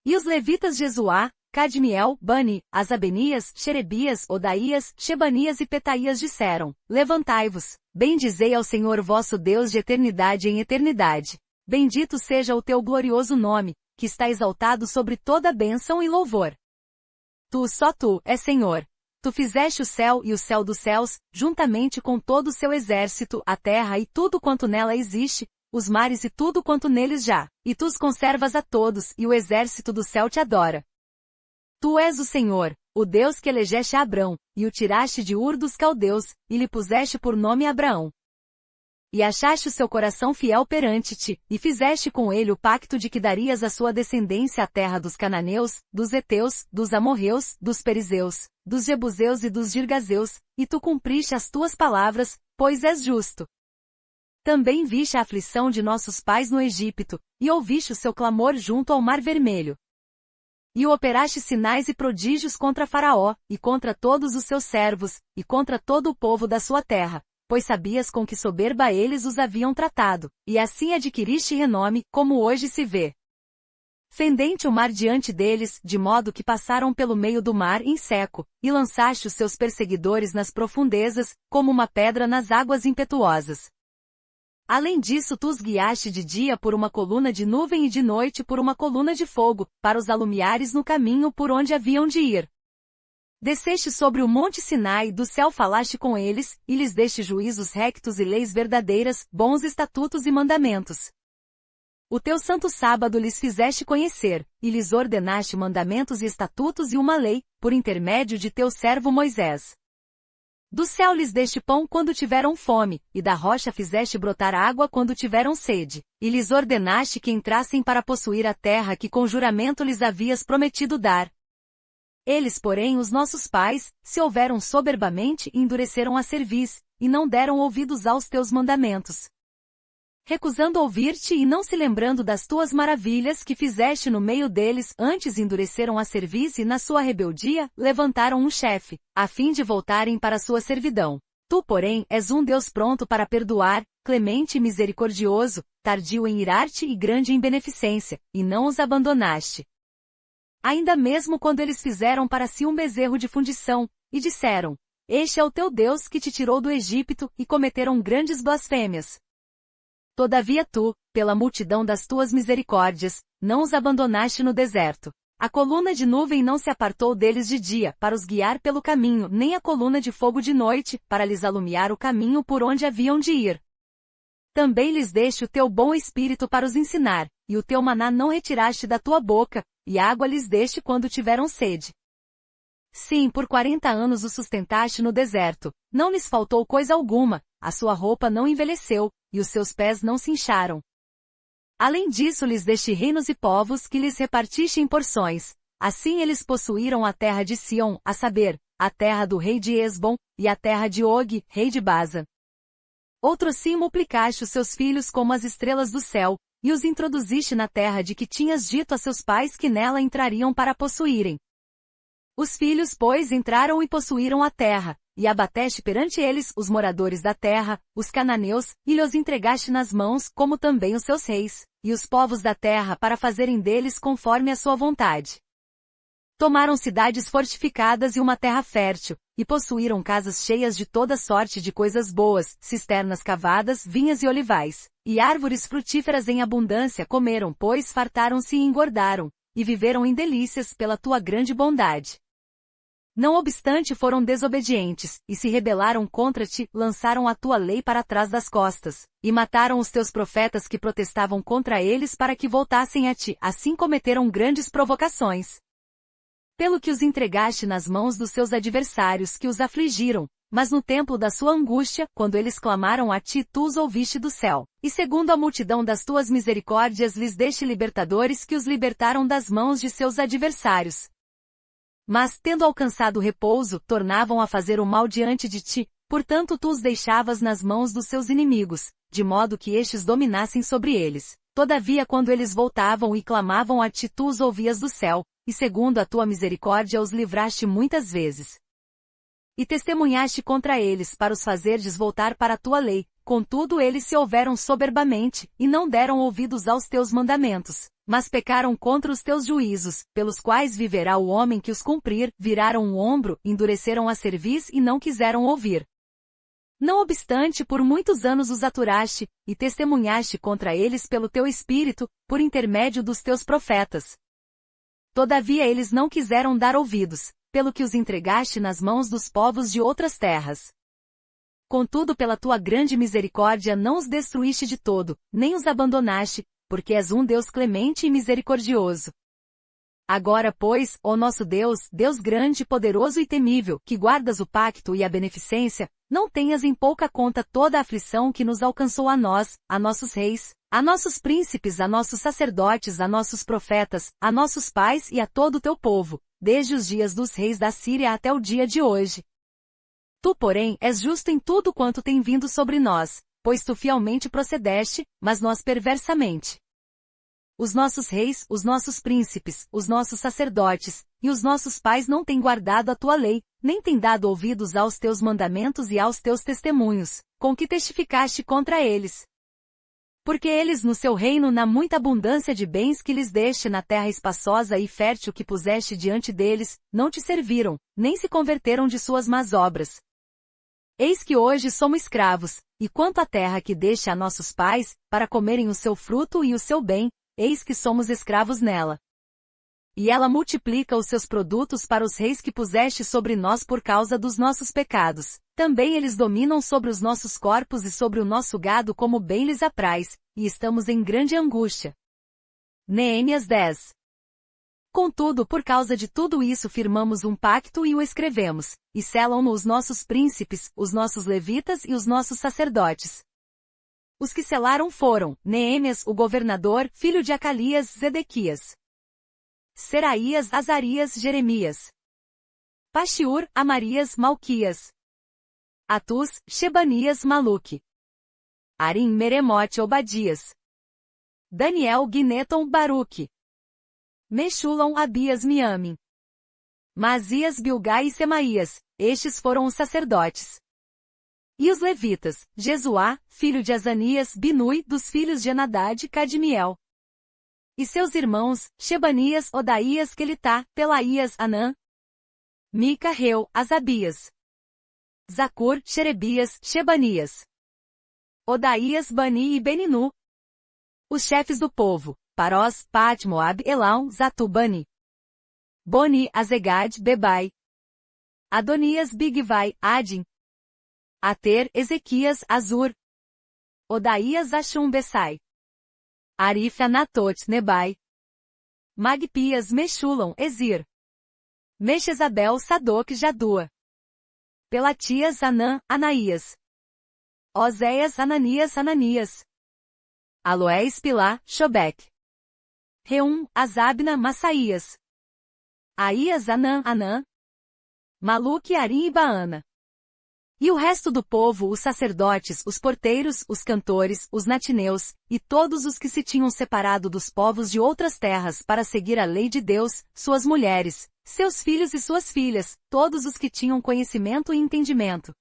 E os levitas Jesuá, Cadmiel, Bani, Asabenias, Xerebias, Odaías, Shebanias e Petaías disseram: Levantai-vos, bendizei ao Senhor vosso Deus de eternidade em eternidade. Bendito seja o teu glorioso nome, que está exaltado sobre toda bênção e louvor. Tu, só tu, és Senhor. Tu fizeste o céu e o céu dos céus, juntamente com todo o seu exército, a terra e tudo quanto nela existe, os mares e tudo quanto neles já, e tu os conservas a todos, e o exército do céu te adora. Tu és o Senhor, o Deus que elegeste a Abrão, e o tiraste de Ur dos caldeus, e lhe puseste por nome Abraão. E achaste o seu coração fiel perante ti, e fizeste com ele o pacto de que darias à sua descendência a terra dos cananeus, dos heteus, dos amorreus, dos perizeus, dos jebuseus e dos girgazeus, e tu cumpriste as tuas palavras, pois és justo. Também viste a aflição de nossos pais no Egito, e ouviste o seu clamor junto ao Mar Vermelho. E operaste sinais e prodígios contra Faraó, e contra todos os seus servos, e contra todo o povo da sua terra, pois sabias com que soberba eles os haviam tratado, e assim adquiriste renome, como hoje se vê. Fendente o mar diante deles, de modo que passaram pelo meio do mar em seco, e lançaste os seus perseguidores nas profundezas, como uma pedra nas águas impetuosas. Além disso tu os guiaste de dia por uma coluna de nuvem e de noite por uma coluna de fogo, para os alumiares no caminho por onde haviam de ir. Desceste sobre o monte Sinai, do céu falaste com eles, e lhes deste juízos rectos e leis verdadeiras, bons estatutos e mandamentos. O teu santo sábado lhes fizeste conhecer, e lhes ordenaste mandamentos e estatutos e uma lei, por intermédio de teu servo Moisés. Do céu lhes deste pão quando tiveram fome, e da rocha fizeste brotar água quando tiveram sede, e lhes ordenaste que entrassem para possuir a terra que com juramento lhes havias prometido dar. Eles, porém, os nossos pais, se houveram soberbamente e endureceram a cerviz, e não deram ouvidos aos teus mandamentos. recusando ouvir-te e não se lembrando das tuas maravilhas que fizeste no meio deles, antes endureceram a cerviz e na sua rebeldia, levantaram um chefe, a fim de voltarem para sua servidão. Tu, porém, és um Deus pronto para perdoar, clemente e misericordioso, tardio em irar-te e grande em beneficência, e não os abandonaste. Ainda mesmo quando eles fizeram para si um bezerro de fundição, e disseram, este é o teu Deus que te tirou do Egito, e cometeram grandes blasfêmias. Todavia tu, pela multidão das tuas misericórdias, não os abandonaste no deserto. A coluna de nuvem não se apartou deles de dia, para os guiar pelo caminho, nem a coluna de fogo de noite, para lhes alumiar o caminho por onde haviam de ir. Também lhes deste o teu bom espírito para os ensinar, e o teu maná não retiraste da tua boca, e água lhes deste quando tiveram sede. Sim, por 40 anos os sustentaste no deserto, não lhes faltou coisa alguma, a sua roupa não envelheceu, e os seus pés não se incharam. Além disso lhes deste reinos e povos que lhes repartiste em porções. Assim eles possuíram a terra de Sião, a saber, a terra do rei de Esbom, e a terra de Og, rei de Baza. Outro sim multiplicaste os seus filhos como as estrelas do céu, e os introduziste na terra de que tinhas dito a seus pais que nela entrariam para possuírem. Os filhos, pois, entraram e possuíram a terra, e abateste perante eles os moradores da terra, os cananeus, e lhes entregaste nas mãos, como também os seus reis, e os povos da terra para fazerem deles conforme a sua vontade. Tomaram cidades fortificadas e uma terra fértil, e possuíram casas cheias de toda sorte de coisas boas, cisternas cavadas, vinhas e olivais, e árvores frutíferas em abundância comeram, pois fartaram-se e engordaram, e viveram em delícias pela tua grande bondade. Não obstante foram desobedientes, e se rebelaram contra ti, lançaram a tua lei para trás das costas, e mataram os teus profetas que protestavam contra eles para que voltassem a ti, assim cometeram grandes provocações. Pelo que os entregaste nas mãos dos seus adversários que os afligiram, mas no templo da sua angústia, quando eles clamaram a ti, tu os ouviste do céu, e segundo a multidão das tuas misericórdias lhes deste libertadores que os libertaram das mãos de seus adversários. Mas, tendo alcançado repouso, tornavam a fazer o mal diante de ti, portanto tu os deixavas nas mãos dos seus inimigos, de modo que estes dominassem sobre eles. Todavia quando eles voltavam e clamavam a ti tu os ouvias do céu, e segundo a tua misericórdia os livraste muitas vezes. E testemunhaste contra eles para os fazerdes voltar para a tua lei, contudo eles se houveram soberbamente, e não deram ouvidos aos teus mandamentos. Mas pecaram contra os teus juízos, pelos quais viverá o homem que os cumprir, viraram o ombro, endureceram a cerviz e não quiseram ouvir. Não obstante, por muitos anos os aturaste, e testemunhaste contra eles pelo teu espírito, por intermédio dos teus profetas. Todavia eles não quiseram dar ouvidos, pelo que os entregaste nas mãos dos povos de outras terras. Contudo pela tua grande misericórdia não os destruíste de todo, nem os abandonaste, porque és um Deus clemente e misericordioso. Agora, pois, ó nosso Deus, Deus grande, poderoso e temível, que guardas o pacto e a beneficência, não tenhas em pouca conta toda a aflição que nos alcançou a nós, a nossos reis, a nossos príncipes, a nossos sacerdotes, a nossos profetas, a nossos pais e a todo o teu povo, desde os dias dos reis da Síria até o dia de hoje. Tu, porém, és justo em tudo quanto tem vindo sobre nós, pois tu fielmente procedeste, mas nós perversamente. Os nossos reis, os nossos príncipes, os nossos sacerdotes, e os nossos pais não têm guardado a tua lei, nem têm dado ouvidos aos teus mandamentos e aos teus testemunhos, com que testificaste contra eles. Porque eles no seu reino na muita abundância de bens que lhes deste na terra espaçosa e fértil que puseste diante deles, não te serviram, nem se converteram de suas más obras. Eis que hoje somos escravos, e quanto à terra que deste a nossos pais, para comerem o seu fruto e o seu bem, eis que somos escravos nela. E ela multiplica os seus produtos para os reis que puseste sobre nós por causa dos nossos pecados. Também eles dominam sobre os nossos corpos e sobre o nosso gado como bem lhes apraz, e estamos em grande angústia. Neemias 10. Contudo, por causa de tudo isso firmamos um pacto e o escrevemos, e selam-no os nossos príncipes, os nossos levitas e os nossos sacerdotes. Os que selaram foram, Neemias, o governador, filho de Acalias, Zedequias, Seraías, Azarias, Jeremias, Paxiur, Amarias, Malquias, Atus, Shebanias, Maluque, Arim Meremote Obadias. Daniel Gineton Baruque. Meshullam Abias Miamin. Mazias Bilgai e Semaías, estes foram os sacerdotes. E os levitas, Jesuá, filho de Azanias, Binui, dos filhos de Enadad e Cadmiel. E seus irmãos, Shebanias, Odaías, Quelitá, Pelaías, Anã, Mica, Reu, Asabias, Zacur, Xerebias, Shebanias, Odaías, Bani e Beninu. Os chefes do povo, Parós, Pat, Moab, Elam, Zatu, Bani, Boni, Azegad, Bebai, Adonias, Bigvai, Adin, Ater, Ezequias, Azur, Odaías, Ashum, Besai, Arif, Anatot, Nebai, Magpias, Meshullam, Ezir, Meshezabel, Sadoc, Jadua, Pelatias, Anã, Anaías, Oséias, Ananias, Aloés, Pilá, Shobek, Reum, Azabna, Massaías, Aías, Anã, Maluque, Arim e Baana. E o resto do povo, os sacerdotes, os porteiros, os cantores, os natineus, e todos os que se tinham separado dos povos de outras terras para seguir a lei de Deus, suas mulheres, seus filhos e suas filhas, todos os que tinham conhecimento e entendimento.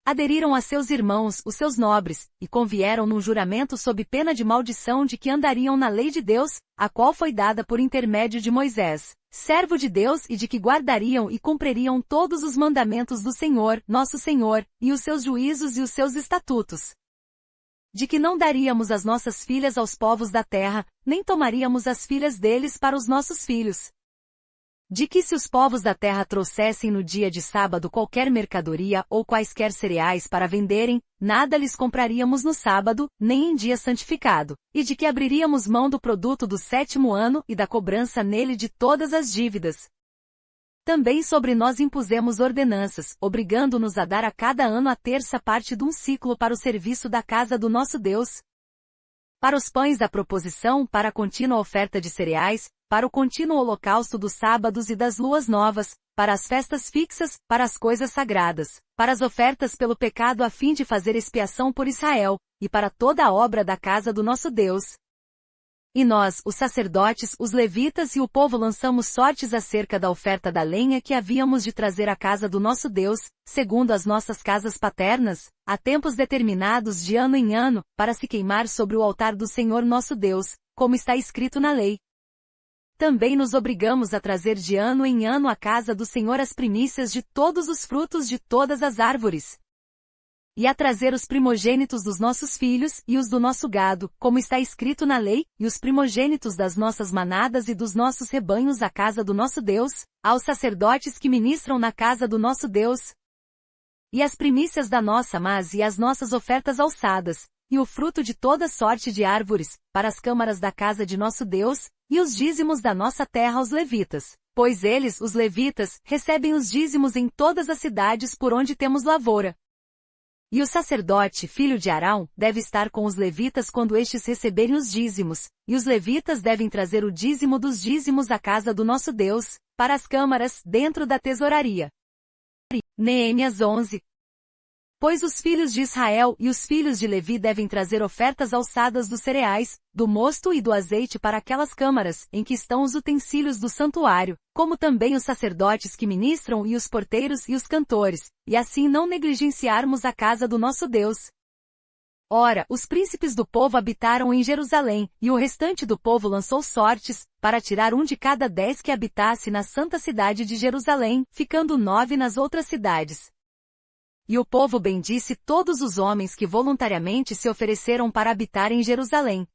Aderiram a seus irmãos, os seus nobres, e convieram num juramento sob pena de maldição de que andariam na lei de Deus, a qual foi dada por intermédio de Moisés, servo de Deus, e de que guardariam e cumpririam todos os mandamentos do Senhor, nosso Senhor, e os seus juízos e os seus estatutos. De que não daríamos as nossas filhas aos povos da terra, nem tomaríamos as filhas deles para os nossos filhos. De que se os povos da terra trouxessem no dia de sábado qualquer mercadoria ou quaisquer cereais para venderem, nada lhes compraríamos no sábado, nem em dia santificado, e de que abriríamos mão do produto do 7º ano e da cobrança nele de todas as dívidas. Também sobre nós impusemos ordenanças, obrigando-nos a dar a cada ano a 1/3 parte de um ciclo para o serviço da casa do nosso Deus, para os pães da proposição, para a contínua oferta de cereais, para o contínuo holocausto dos sábados e das luas novas, para as festas fixas, para as coisas sagradas, para as ofertas pelo pecado a fim de fazer expiação por Israel, e para toda a obra da casa do nosso Deus. E nós, os sacerdotes, os levitas e o povo lançamos sortes acerca da oferta da lenha que havíamos de trazer à casa do nosso Deus, segundo as nossas casas paternas, a tempos determinados de ano em ano, para se queimar sobre o altar do Senhor nosso Deus, como está escrito na lei. Também nos obrigamos a trazer de ano em ano à casa do Senhor as primícias de todos os frutos de todas as árvores, e a trazer os primogênitos dos nossos filhos, e os do nosso gado, como está escrito na lei, e os primogênitos das nossas manadas e dos nossos rebanhos à casa do nosso Deus, aos sacerdotes que ministram na casa do nosso Deus. E as primícias da nossa mas e as nossas ofertas alçadas, e o fruto de toda sorte de árvores, para as câmaras da casa de nosso Deus, e os dízimos da nossa terra aos levitas, pois eles, os levitas, recebem os dízimos em todas as cidades por onde temos lavoura. E o sacerdote, filho de Arão, deve estar com os levitas quando estes receberem os dízimos, e os levitas devem trazer o dízimo dos dízimos à casa do nosso Deus, para as câmaras, dentro da tesouraria. Neemias 11. Pois os filhos de Israel e os filhos de Levi devem trazer ofertas alçadas dos cereais, do mosto e do azeite para aquelas câmaras, em que estão os utensílios do santuário, como também os sacerdotes que ministram e os porteiros e os cantores, e assim não negligenciarmos a casa do nosso Deus. Ora, os príncipes do povo habitaram em Jerusalém, e o restante do povo lançou sortes, para tirar 1 de cada 10 que habitasse na santa cidade de Jerusalém, ficando 9 nas outras cidades. E o povo bendisse todos os homens que voluntariamente se ofereceram para habitar em Jerusalém.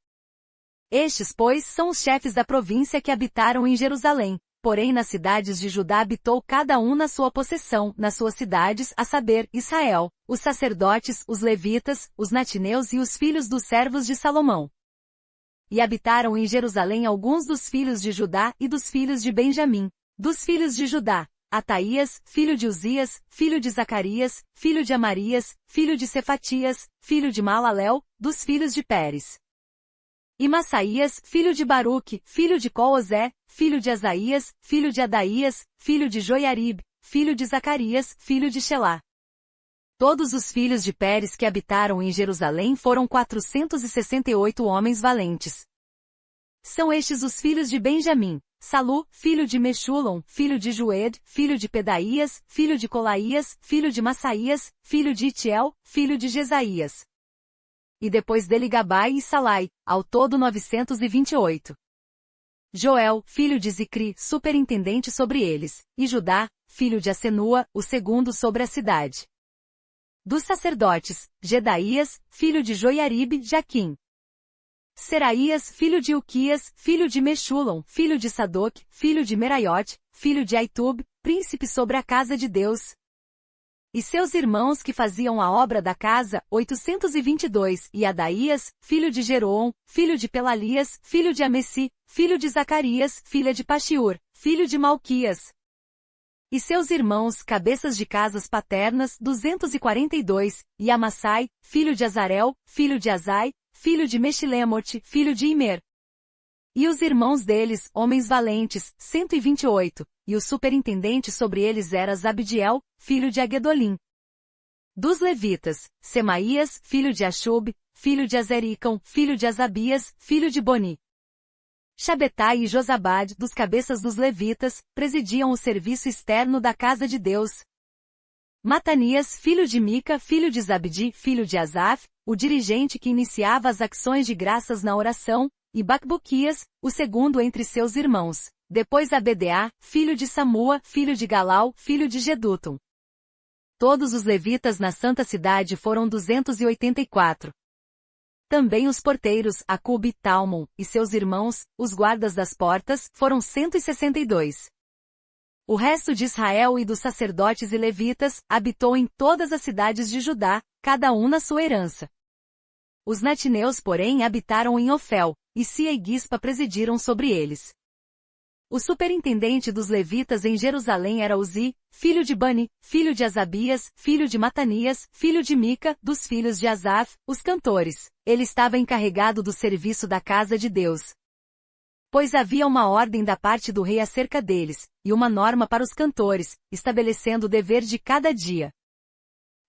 Estes, pois, são os chefes da província que habitaram em Jerusalém, porém nas cidades de Judá habitou cada um na sua possessão, nas suas cidades, a saber, Israel, os sacerdotes, os levitas, os natineus e os filhos dos servos de Salomão. E habitaram em Jerusalém alguns dos filhos de Judá e dos filhos de Benjamim. Dos filhos de Judá, Ataías, filho de Uzias, filho de Zacarias, filho de Amarias, filho de Cefatias, filho de Malalel, dos filhos de Pérez. E Massaías, filho de Baruque, filho de Coozé, filho de Asaías, filho de Adaías, filho de Joiarib, filho de Zacarias, filho de Shelá. Todos os filhos de Pérez que habitaram em Jerusalém foram 468 homens valentes. São estes os filhos de Benjamim: Salu, filho de Mexulom, filho de Joed, filho de Pedaías, filho de Colaías, filho de Massaías, filho de Itiel, filho de Jesaías. E depois dele Gabai e Salai, ao todo 928. Joel, filho de Zicri, superintendente sobre eles, e Judá, filho de Asenua, o segundo sobre a cidade. Dos sacerdotes, Jedaías, filho de Joiaribe, Jaquim. Seraías, filho de Uquias, filho de Mexulom, filho de Sadoc, filho de Meraiote, filho de Aitub, príncipe sobre a casa de Deus. E seus irmãos que faziam a obra da casa, 822, e Adaías, filho de Jeroom, filho de Pelalias, filho de Amessi, filho de Zacarias, filha de Paxiur, filho de Malquias. E seus irmãos, cabeças de casas paternas, 242, e Amassai, filho de Azarel, filho de Azai, filho de Mexilemote, filho de Imer. E os irmãos deles, homens valentes, 128, e o superintendente sobre eles era Zabdiel, filho de Agedolim. Dos levitas, Semaías, filho de Axub, filho de Azericão, filho de Azabias, filho de Boni. Shabetai e Josabade, dos cabeças dos levitas, presidiam o serviço externo da casa de Deus. Matanias, filho de Mica, filho de Zabdi, filho de Asaf, o dirigente que iniciava as ações de graças na oração, e Bacbuquias, o segundo entre seus irmãos. Depois Abedea, filho de Samua, filho de Galau, filho de Gedutum. Todos os levitas na santa cidade foram 284. Também os porteiros, Acube, Talmon, e seus irmãos, os guardas das portas, foram 162. O resto de Israel e dos sacerdotes e levitas, habitou em todas as cidades de Judá, cada um na sua herança. Os natineus, porém, habitaram em Ofel, e Sia e Gispa presidiram sobre eles. O superintendente dos levitas em Jerusalém era Uzi, filho de Bani, filho de Azabias, filho de Matanias, filho de Mica, dos filhos de Asaf, os cantores. Ele estava encarregado do serviço da casa de Deus. Pois havia uma ordem da parte do rei acerca deles, e uma norma para os cantores, estabelecendo o dever de cada dia.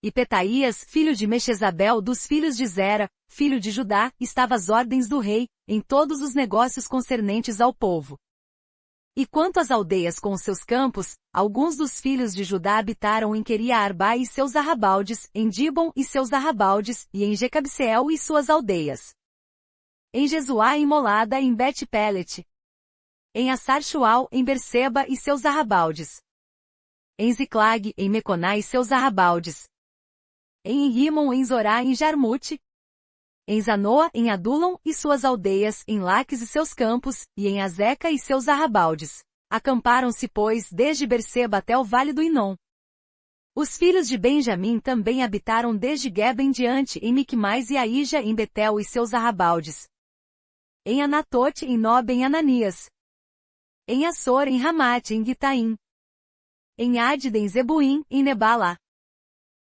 E Petaías, filho de Mexezabel dos filhos de Zera, filho de Judá, estava às ordens do rei, em todos os negócios concernentes ao povo. E quanto às aldeias com os seus campos, alguns dos filhos de Judá habitaram em Queria-Arba e seus arrabaldes, em Dibon e seus arrabaldes, e em Jecabseel e suas aldeias. Em Jesuá e Molada em Bet-Pelet. Em Assar-Shual, em Berseba e seus arrabaldes. Em Ziclag, em Meconá e seus arrabaldes. Em Rimon, em Zorá, em Jarmute. Em Zanoa, em Adulon e suas aldeias, em Laques e seus campos, e em Azeca e seus arrabaldes. Acamparam-se, pois, desde Berseba até o vale do Inom. Os filhos de Benjamim também habitaram desde Geba em diante, em Micmais e Aija, em Betel e seus arrabaldes. Em Anatote, em Nob, em Ananias. Em Assor, em Ramate, em Gitaim. Em Adida, em Zebuim, em Nebalá.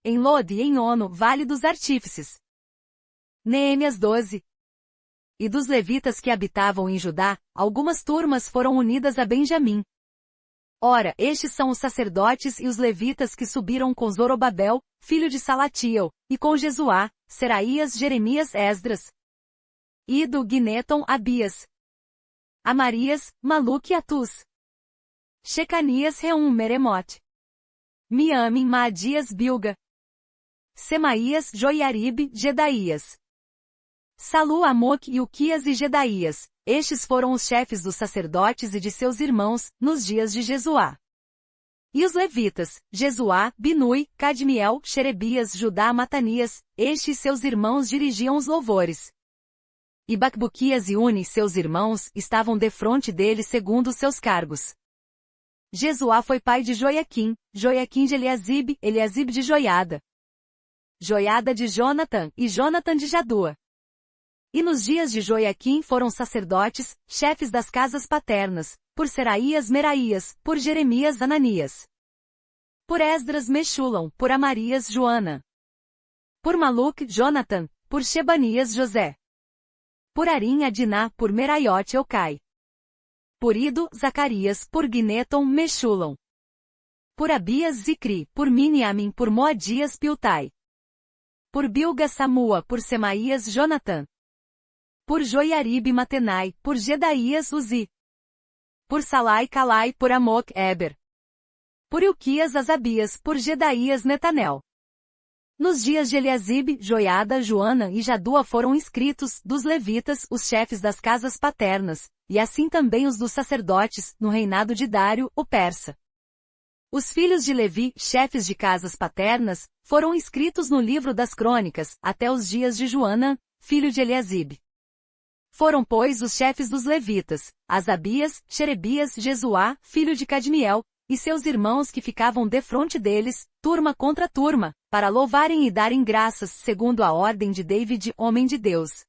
Em Lod e em Ono, vale dos artífices. Neemias 12. E dos levitas que habitavam em Judá, algumas turmas foram unidas a Benjamim. Ora, estes são os sacerdotes e os levitas que subiram com Zorobabel, filho de Salatiel, e com Jesuá, Seraías, Jeremias, Esdras. Ido, Gineton, Abias. Amarias, Maluque e Atus. Shecanias, Reum, Meremote. Miamim, Maadias, Bilga. Semaías, Joiaribe, Jedaías. Salu, Amoque e Uquias e Jedaías, estes foram os chefes dos sacerdotes e de seus irmãos, nos dias de Jesuá. E os levitas, Jesuá, Binui, Cadmiel, Xerebias, Judá, Matanias, estes seus irmãos dirigiam os louvores. E Bacbuquias e Uni, seus irmãos, estavam defronte dele segundo os seus cargos. Jesuá foi pai de Joiaquim, Joiaquim de Eliasibe, Eliasibe de Joiada. Joiada de Jonatan, e Jonatan de Jadua. E nos dias de Joiaquim foram sacerdotes, chefes das casas paternas, por Seraías Meraías, por Jeremias Ananias. Por Esdras Mexulom, por Amarias Joana. Por Maluque Jonatan, por Shebanias José. Por Arim Adiná, por Meraiote Eucai. Por Ido Zacarias, por Gineton Mexulom. Por Abias Zicri, por Miniamin, por Moadias Piltai. Por Bilga Samua, por Semaías Jonatã. Por Joiarib Matenai, por Gedaías Uzi. Por Salai Calai, por Amok Eber. Por Ilquias Asabias, por Gedaías Netanel. Nos dias de Eliasib, Joiada, Joana e Jadua foram inscritos, dos levitas, os chefes das casas paternas, e assim também os dos sacerdotes, no reinado de Dário, o persa. Os filhos de Levi, chefes de casas paternas, foram inscritos no livro das crônicas, até os dias de Joana, filho de Eliasib. Foram, pois, os chefes dos levitas, Asabias, Xerebias, Jesuá, filho de Cadmiel, e seus irmãos que ficavam defronte deles, turma contra turma, para louvarem e darem graças, segundo a ordem de David, homem de Deus.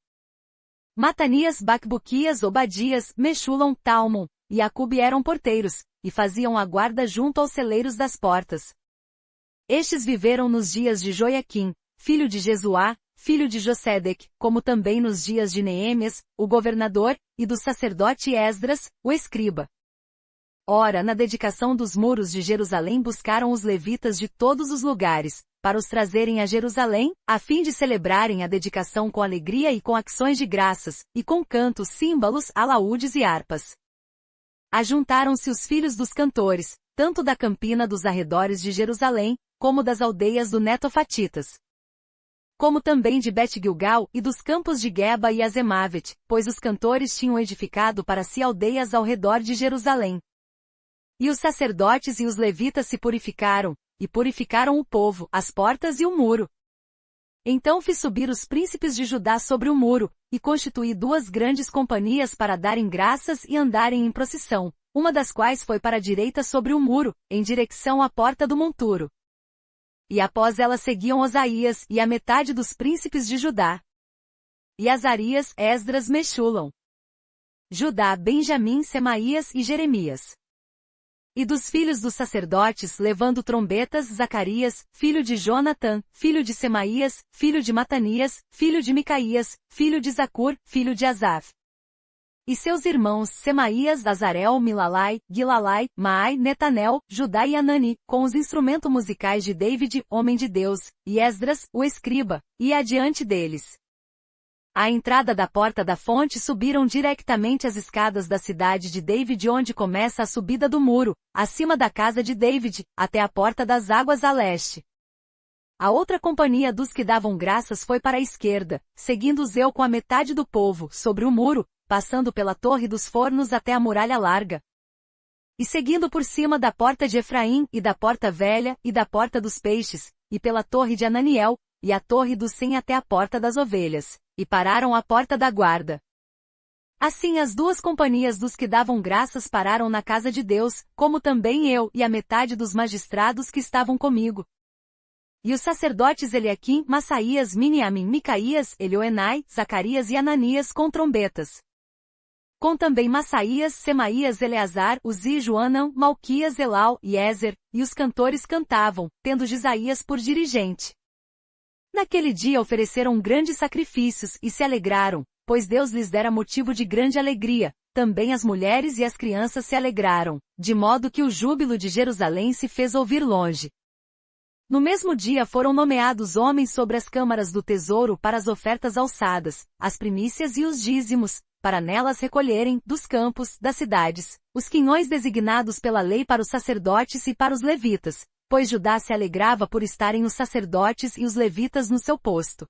Matanias, Bacbuquias, Obadias, Mexulam, Talmon, e Acube eram porteiros, e faziam a guarda junto aos celeiros das portas. Estes viveram nos dias de Joiaquim, filho de Jesuá, filho de Josedec, como também nos dias de Neemias, o governador, e do sacerdote Esdras, o escriba. Ora, na dedicação dos muros de Jerusalém buscaram os levitas de todos os lugares, para os trazerem a Jerusalém, a fim de celebrarem a dedicação com alegria e com ações de graças, e com cantos, símbolos, alaúdes e harpas. Ajuntaram-se os filhos dos cantores, tanto da campina dos arredores de Jerusalém, como das aldeias do Netofatitas. Como também de Bet-Gilgal e dos campos de Geba e Azemavet, pois os cantores tinham edificado para si aldeias ao redor de Jerusalém. E os sacerdotes e os levitas se purificaram, e purificaram o povo, as portas e o muro. Então fiz subir os príncipes de Judá sobre o muro, e constituí 2 grandes companhias para darem graças e andarem em procissão, uma das quais foi para a direita sobre o muro, em direção à porta do monturo. E após ela seguiam Osaías e a metade dos príncipes de Judá. E Azarias, Esdras, Mexulam. Judá, Benjamim, Semaías e Jeremias. E dos filhos dos sacerdotes, levando trombetas, Zacarias, filho de Jonatã, filho de Semaías, filho de Matanias, filho de Micaías, filho de Zacur, filho de Asaf. E seus irmãos, Semaías, Azarel, Milalai, Gilalai, Maai, Netanel, Judá e Anani, com os instrumentos musicais de David, homem de Deus, e Esdras, o escriba, e adiante deles. À entrada da porta da fonte subiram diretamente as escadas da cidade de David, onde começa a subida do muro, acima da casa de David, até a porta das águas a leste. A outra companhia dos que davam graças foi para a esquerda, seguindo eu com a metade do povo, sobre o muro, passando pela torre dos fornos até a muralha larga. E seguindo por cima da porta de Efraim, e da porta velha, e da porta dos peixes, e pela torre de Ananiel, e a torre do Sem até a porta das ovelhas, e pararam à porta da guarda. Assim as 2 companhias dos que davam graças pararam na casa de Deus, como também eu e a metade dos magistrados que estavam comigo. E os sacerdotes Eliaquim, Massaías, Miniamin, Micaías, Elioenai, Zacarias e Ananias com trombetas. Com também Massaías, Semaías, Eleazar, Uzi, Joanã, Malquias, Elal e Ezer, e os cantores cantavam, tendo Jesaías por dirigente. Naquele dia ofereceram grandes sacrifícios e se alegraram, pois Deus lhes dera motivo de grande alegria. Também as mulheres e as crianças se alegraram, de modo que o júbilo de Jerusalém se fez ouvir longe. No mesmo dia foram nomeados homens sobre as câmaras do tesouro para as ofertas alçadas, as primícias e os dízimos, para nelas recolherem, dos campos, das cidades, os quinhões designados pela lei para os sacerdotes e para os levitas, pois Judá se alegrava por estarem os sacerdotes e os levitas no seu posto,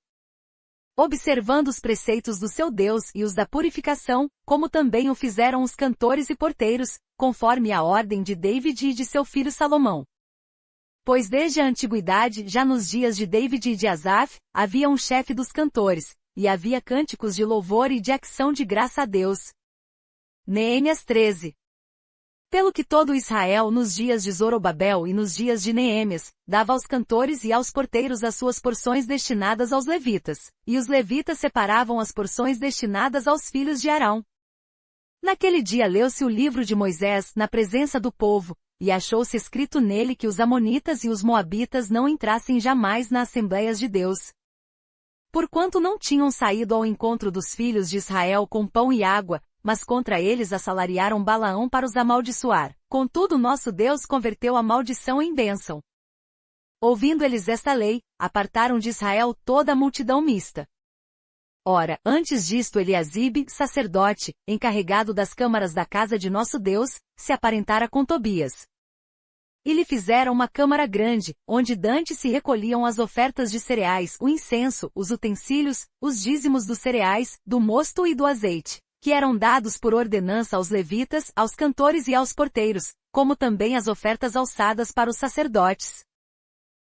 observando os preceitos do seu Deus e os da purificação, como também o fizeram os cantores e porteiros, conforme a ordem de David e de seu filho Salomão. Pois desde a antiguidade, já nos dias de David e de Asaf, havia um chefe dos cantores, e havia cânticos de louvor e de ação de graça a Deus. Neemias 13. Pelo que todo Israel nos dias de Zorobabel e nos dias de Neemias, dava aos cantores e aos porteiros as suas porções destinadas aos levitas, e os levitas separavam as porções destinadas aos filhos de Arão. Naquele dia leu-se o livro de Moisés na presença do povo, e achou-se escrito nele que os amonitas e os moabitas não entrassem jamais nas assembleias de Deus. Porquanto não tinham saído ao encontro dos filhos de Israel com pão e água, mas contra eles assalariaram Balaão para os amaldiçoar. Contudo nosso Deus converteu a maldição em bênção. Ouvindo eles esta lei, apartaram de Israel toda a multidão mista. Ora, antes disto Eliasibe, sacerdote, encarregado das câmaras da casa de nosso Deus, se aparentara com Tobias. E lhe fizeram uma câmara grande, onde dantes se recolhiam as ofertas de cereais, o incenso, os utensílios, os dízimos dos cereais, do mosto e do azeite, que eram dados por ordenança aos levitas, aos cantores e aos porteiros, como também as ofertas alçadas para os sacerdotes.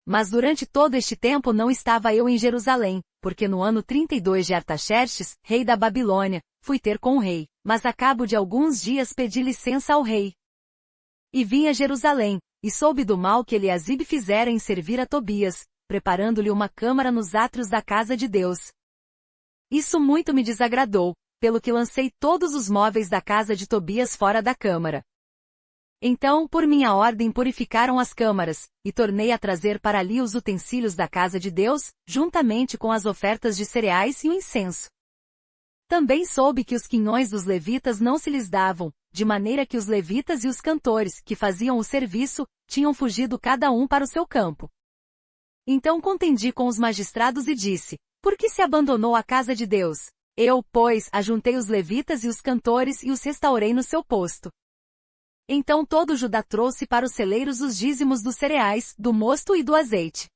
Mas durante todo este tempo não estava eu em Jerusalém, porque no ano 32 de Artaxerxes, rei da Babilônia, fui ter com o rei, mas a cabo de alguns dias pedi licença ao rei. E vim a Jerusalém, e soube do mal que Eliasibe fizera em servir a Tobias, preparando-lhe uma câmara nos átrios da casa de Deus. Isso muito me desagradou, pelo que lancei todos os móveis da casa de Tobias fora da câmara. Então, por minha ordem purificaram as câmaras, e tornei a trazer para ali os utensílios da casa de Deus, juntamente com as ofertas de cereais e o incenso. Também soube que os quinhões dos levitas não se lhes davam, de maneira que os levitas e os cantores, que faziam o serviço, tinham fugido cada um para o seu campo. Então contendi com os magistrados e disse: por que se abandonou a casa de Deus? Eu, pois, ajuntei os levitas e os cantores e os restaurei no seu posto. Então todo Judá trouxe para os celeiros os dízimos dos cereais, do mosto e do azeite.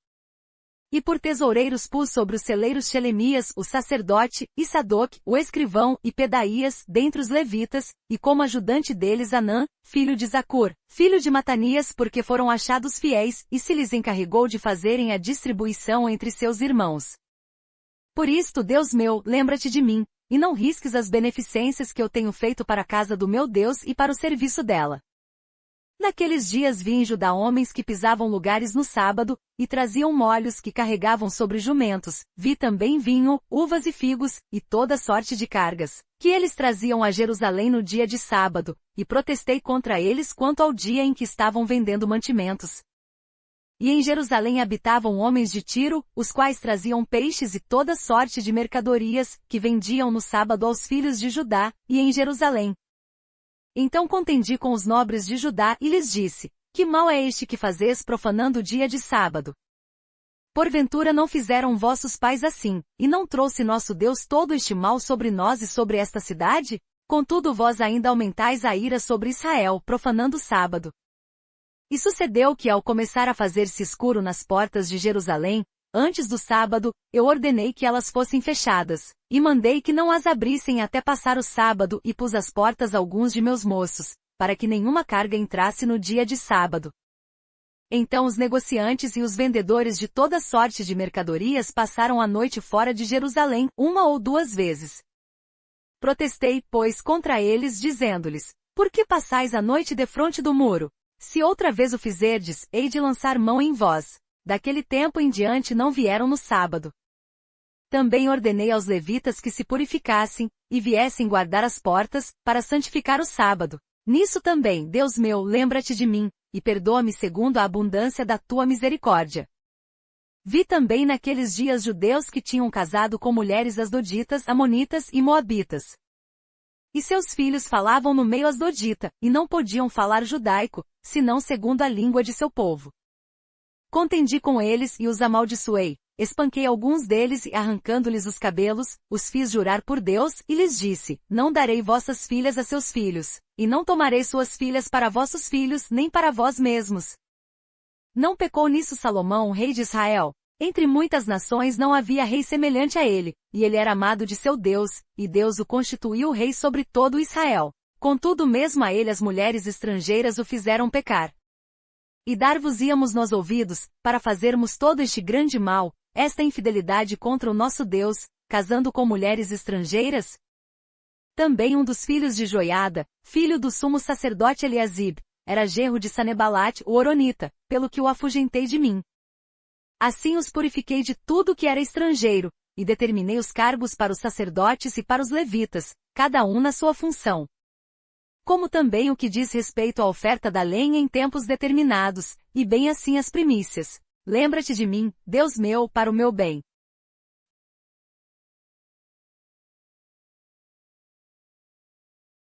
E por tesoureiros pus sobre os celeiros Xelemias, o sacerdote, e Sadoc, o escrivão, e Pedaías, dentre os levitas, e como ajudante deles Anã, filho de Zacur, filho de Matanias, porque foram achados fiéis, e se lhes encarregou de fazerem a distribuição entre seus irmãos. Por isto, Deus meu, lembra-te de mim, e não risques as beneficências que eu tenho feito para a casa do meu Deus e para o serviço dela. Naqueles dias vi em Judá homens que pisavam lugares no sábado, e traziam molhos que carregavam sobre jumentos, vi também vinho, uvas e figos, e toda sorte de cargas, que eles traziam a Jerusalém no dia de sábado, e protestei contra eles quanto ao dia em que estavam vendendo mantimentos. E em Jerusalém habitavam homens de Tiro, os quais traziam peixes e toda sorte de mercadorias, que vendiam no sábado aos filhos de Judá, e em Jerusalém. Então contendi com os nobres de Judá e lhes disse: que mal é este que fazes profanando o dia de sábado? Porventura não fizeram vossos pais assim, e não trouxe nosso Deus todo este mal sobre nós e sobre esta cidade? Contudo vós ainda aumentais a ira sobre Israel, profanando o sábado. E sucedeu que ao começar a fazer-se escuro nas portas de Jerusalém, antes do sábado, eu ordenei que elas fossem fechadas, e mandei que não as abrissem até passar o sábado e pus às portas alguns de meus moços, para que nenhuma carga entrasse no dia de sábado. Então os negociantes e os vendedores de toda sorte de mercadorias passaram a noite fora de Jerusalém, uma ou duas vezes. Protestei, pois, contra eles, dizendo-lhes: por que passais a noite defronte do muro? Se outra vez o fizerdes, hei de lançar mão em vós. Daquele tempo em diante não vieram no sábado. Também ordenei aos levitas que se purificassem, e viessem guardar as portas, para santificar o sábado. Nisso também, Deus meu, lembra-te de mim, e perdoa-me segundo a abundância da tua misericórdia. Vi também naqueles dias judeus que tinham casado com mulheres asdoditas, amonitas e moabitas. E seus filhos falavam no meio asdodita, e não podiam falar judaico, senão segundo a língua de seu povo. Contendi com eles e os amaldiçoei, espanquei alguns deles e arrancando-lhes os cabelos, os fiz jurar por Deus, e lhes disse: não darei vossas filhas a seus filhos, e não tomarei suas filhas para vossos filhos, nem para vós mesmos. Não pecou nisso Salomão, rei de Israel? Entre muitas nações não havia rei semelhante a ele, e ele era amado de seu Deus, e Deus o constituiu rei sobre todo Israel. Contudo mesmo a ele as mulheres estrangeiras o fizeram pecar. E dar-vos-íamos nós ouvidos, para fazermos todo este grande mal, esta infidelidade contra o nosso Deus, casando com mulheres estrangeiras? Também um dos filhos de Joiada, filho do sumo sacerdote Eliasibe, era genro de Sanebalate o Horonita, pelo que o afugentei de mim. Assim os purifiquei de tudo que era estrangeiro, e determinei os cargos para os sacerdotes e para os levitas, cada um na sua função. Como também o que diz respeito à oferta da lenha em tempos determinados, e bem assim as primícias. Lembra-te de mim, Deus meu, para o meu bem.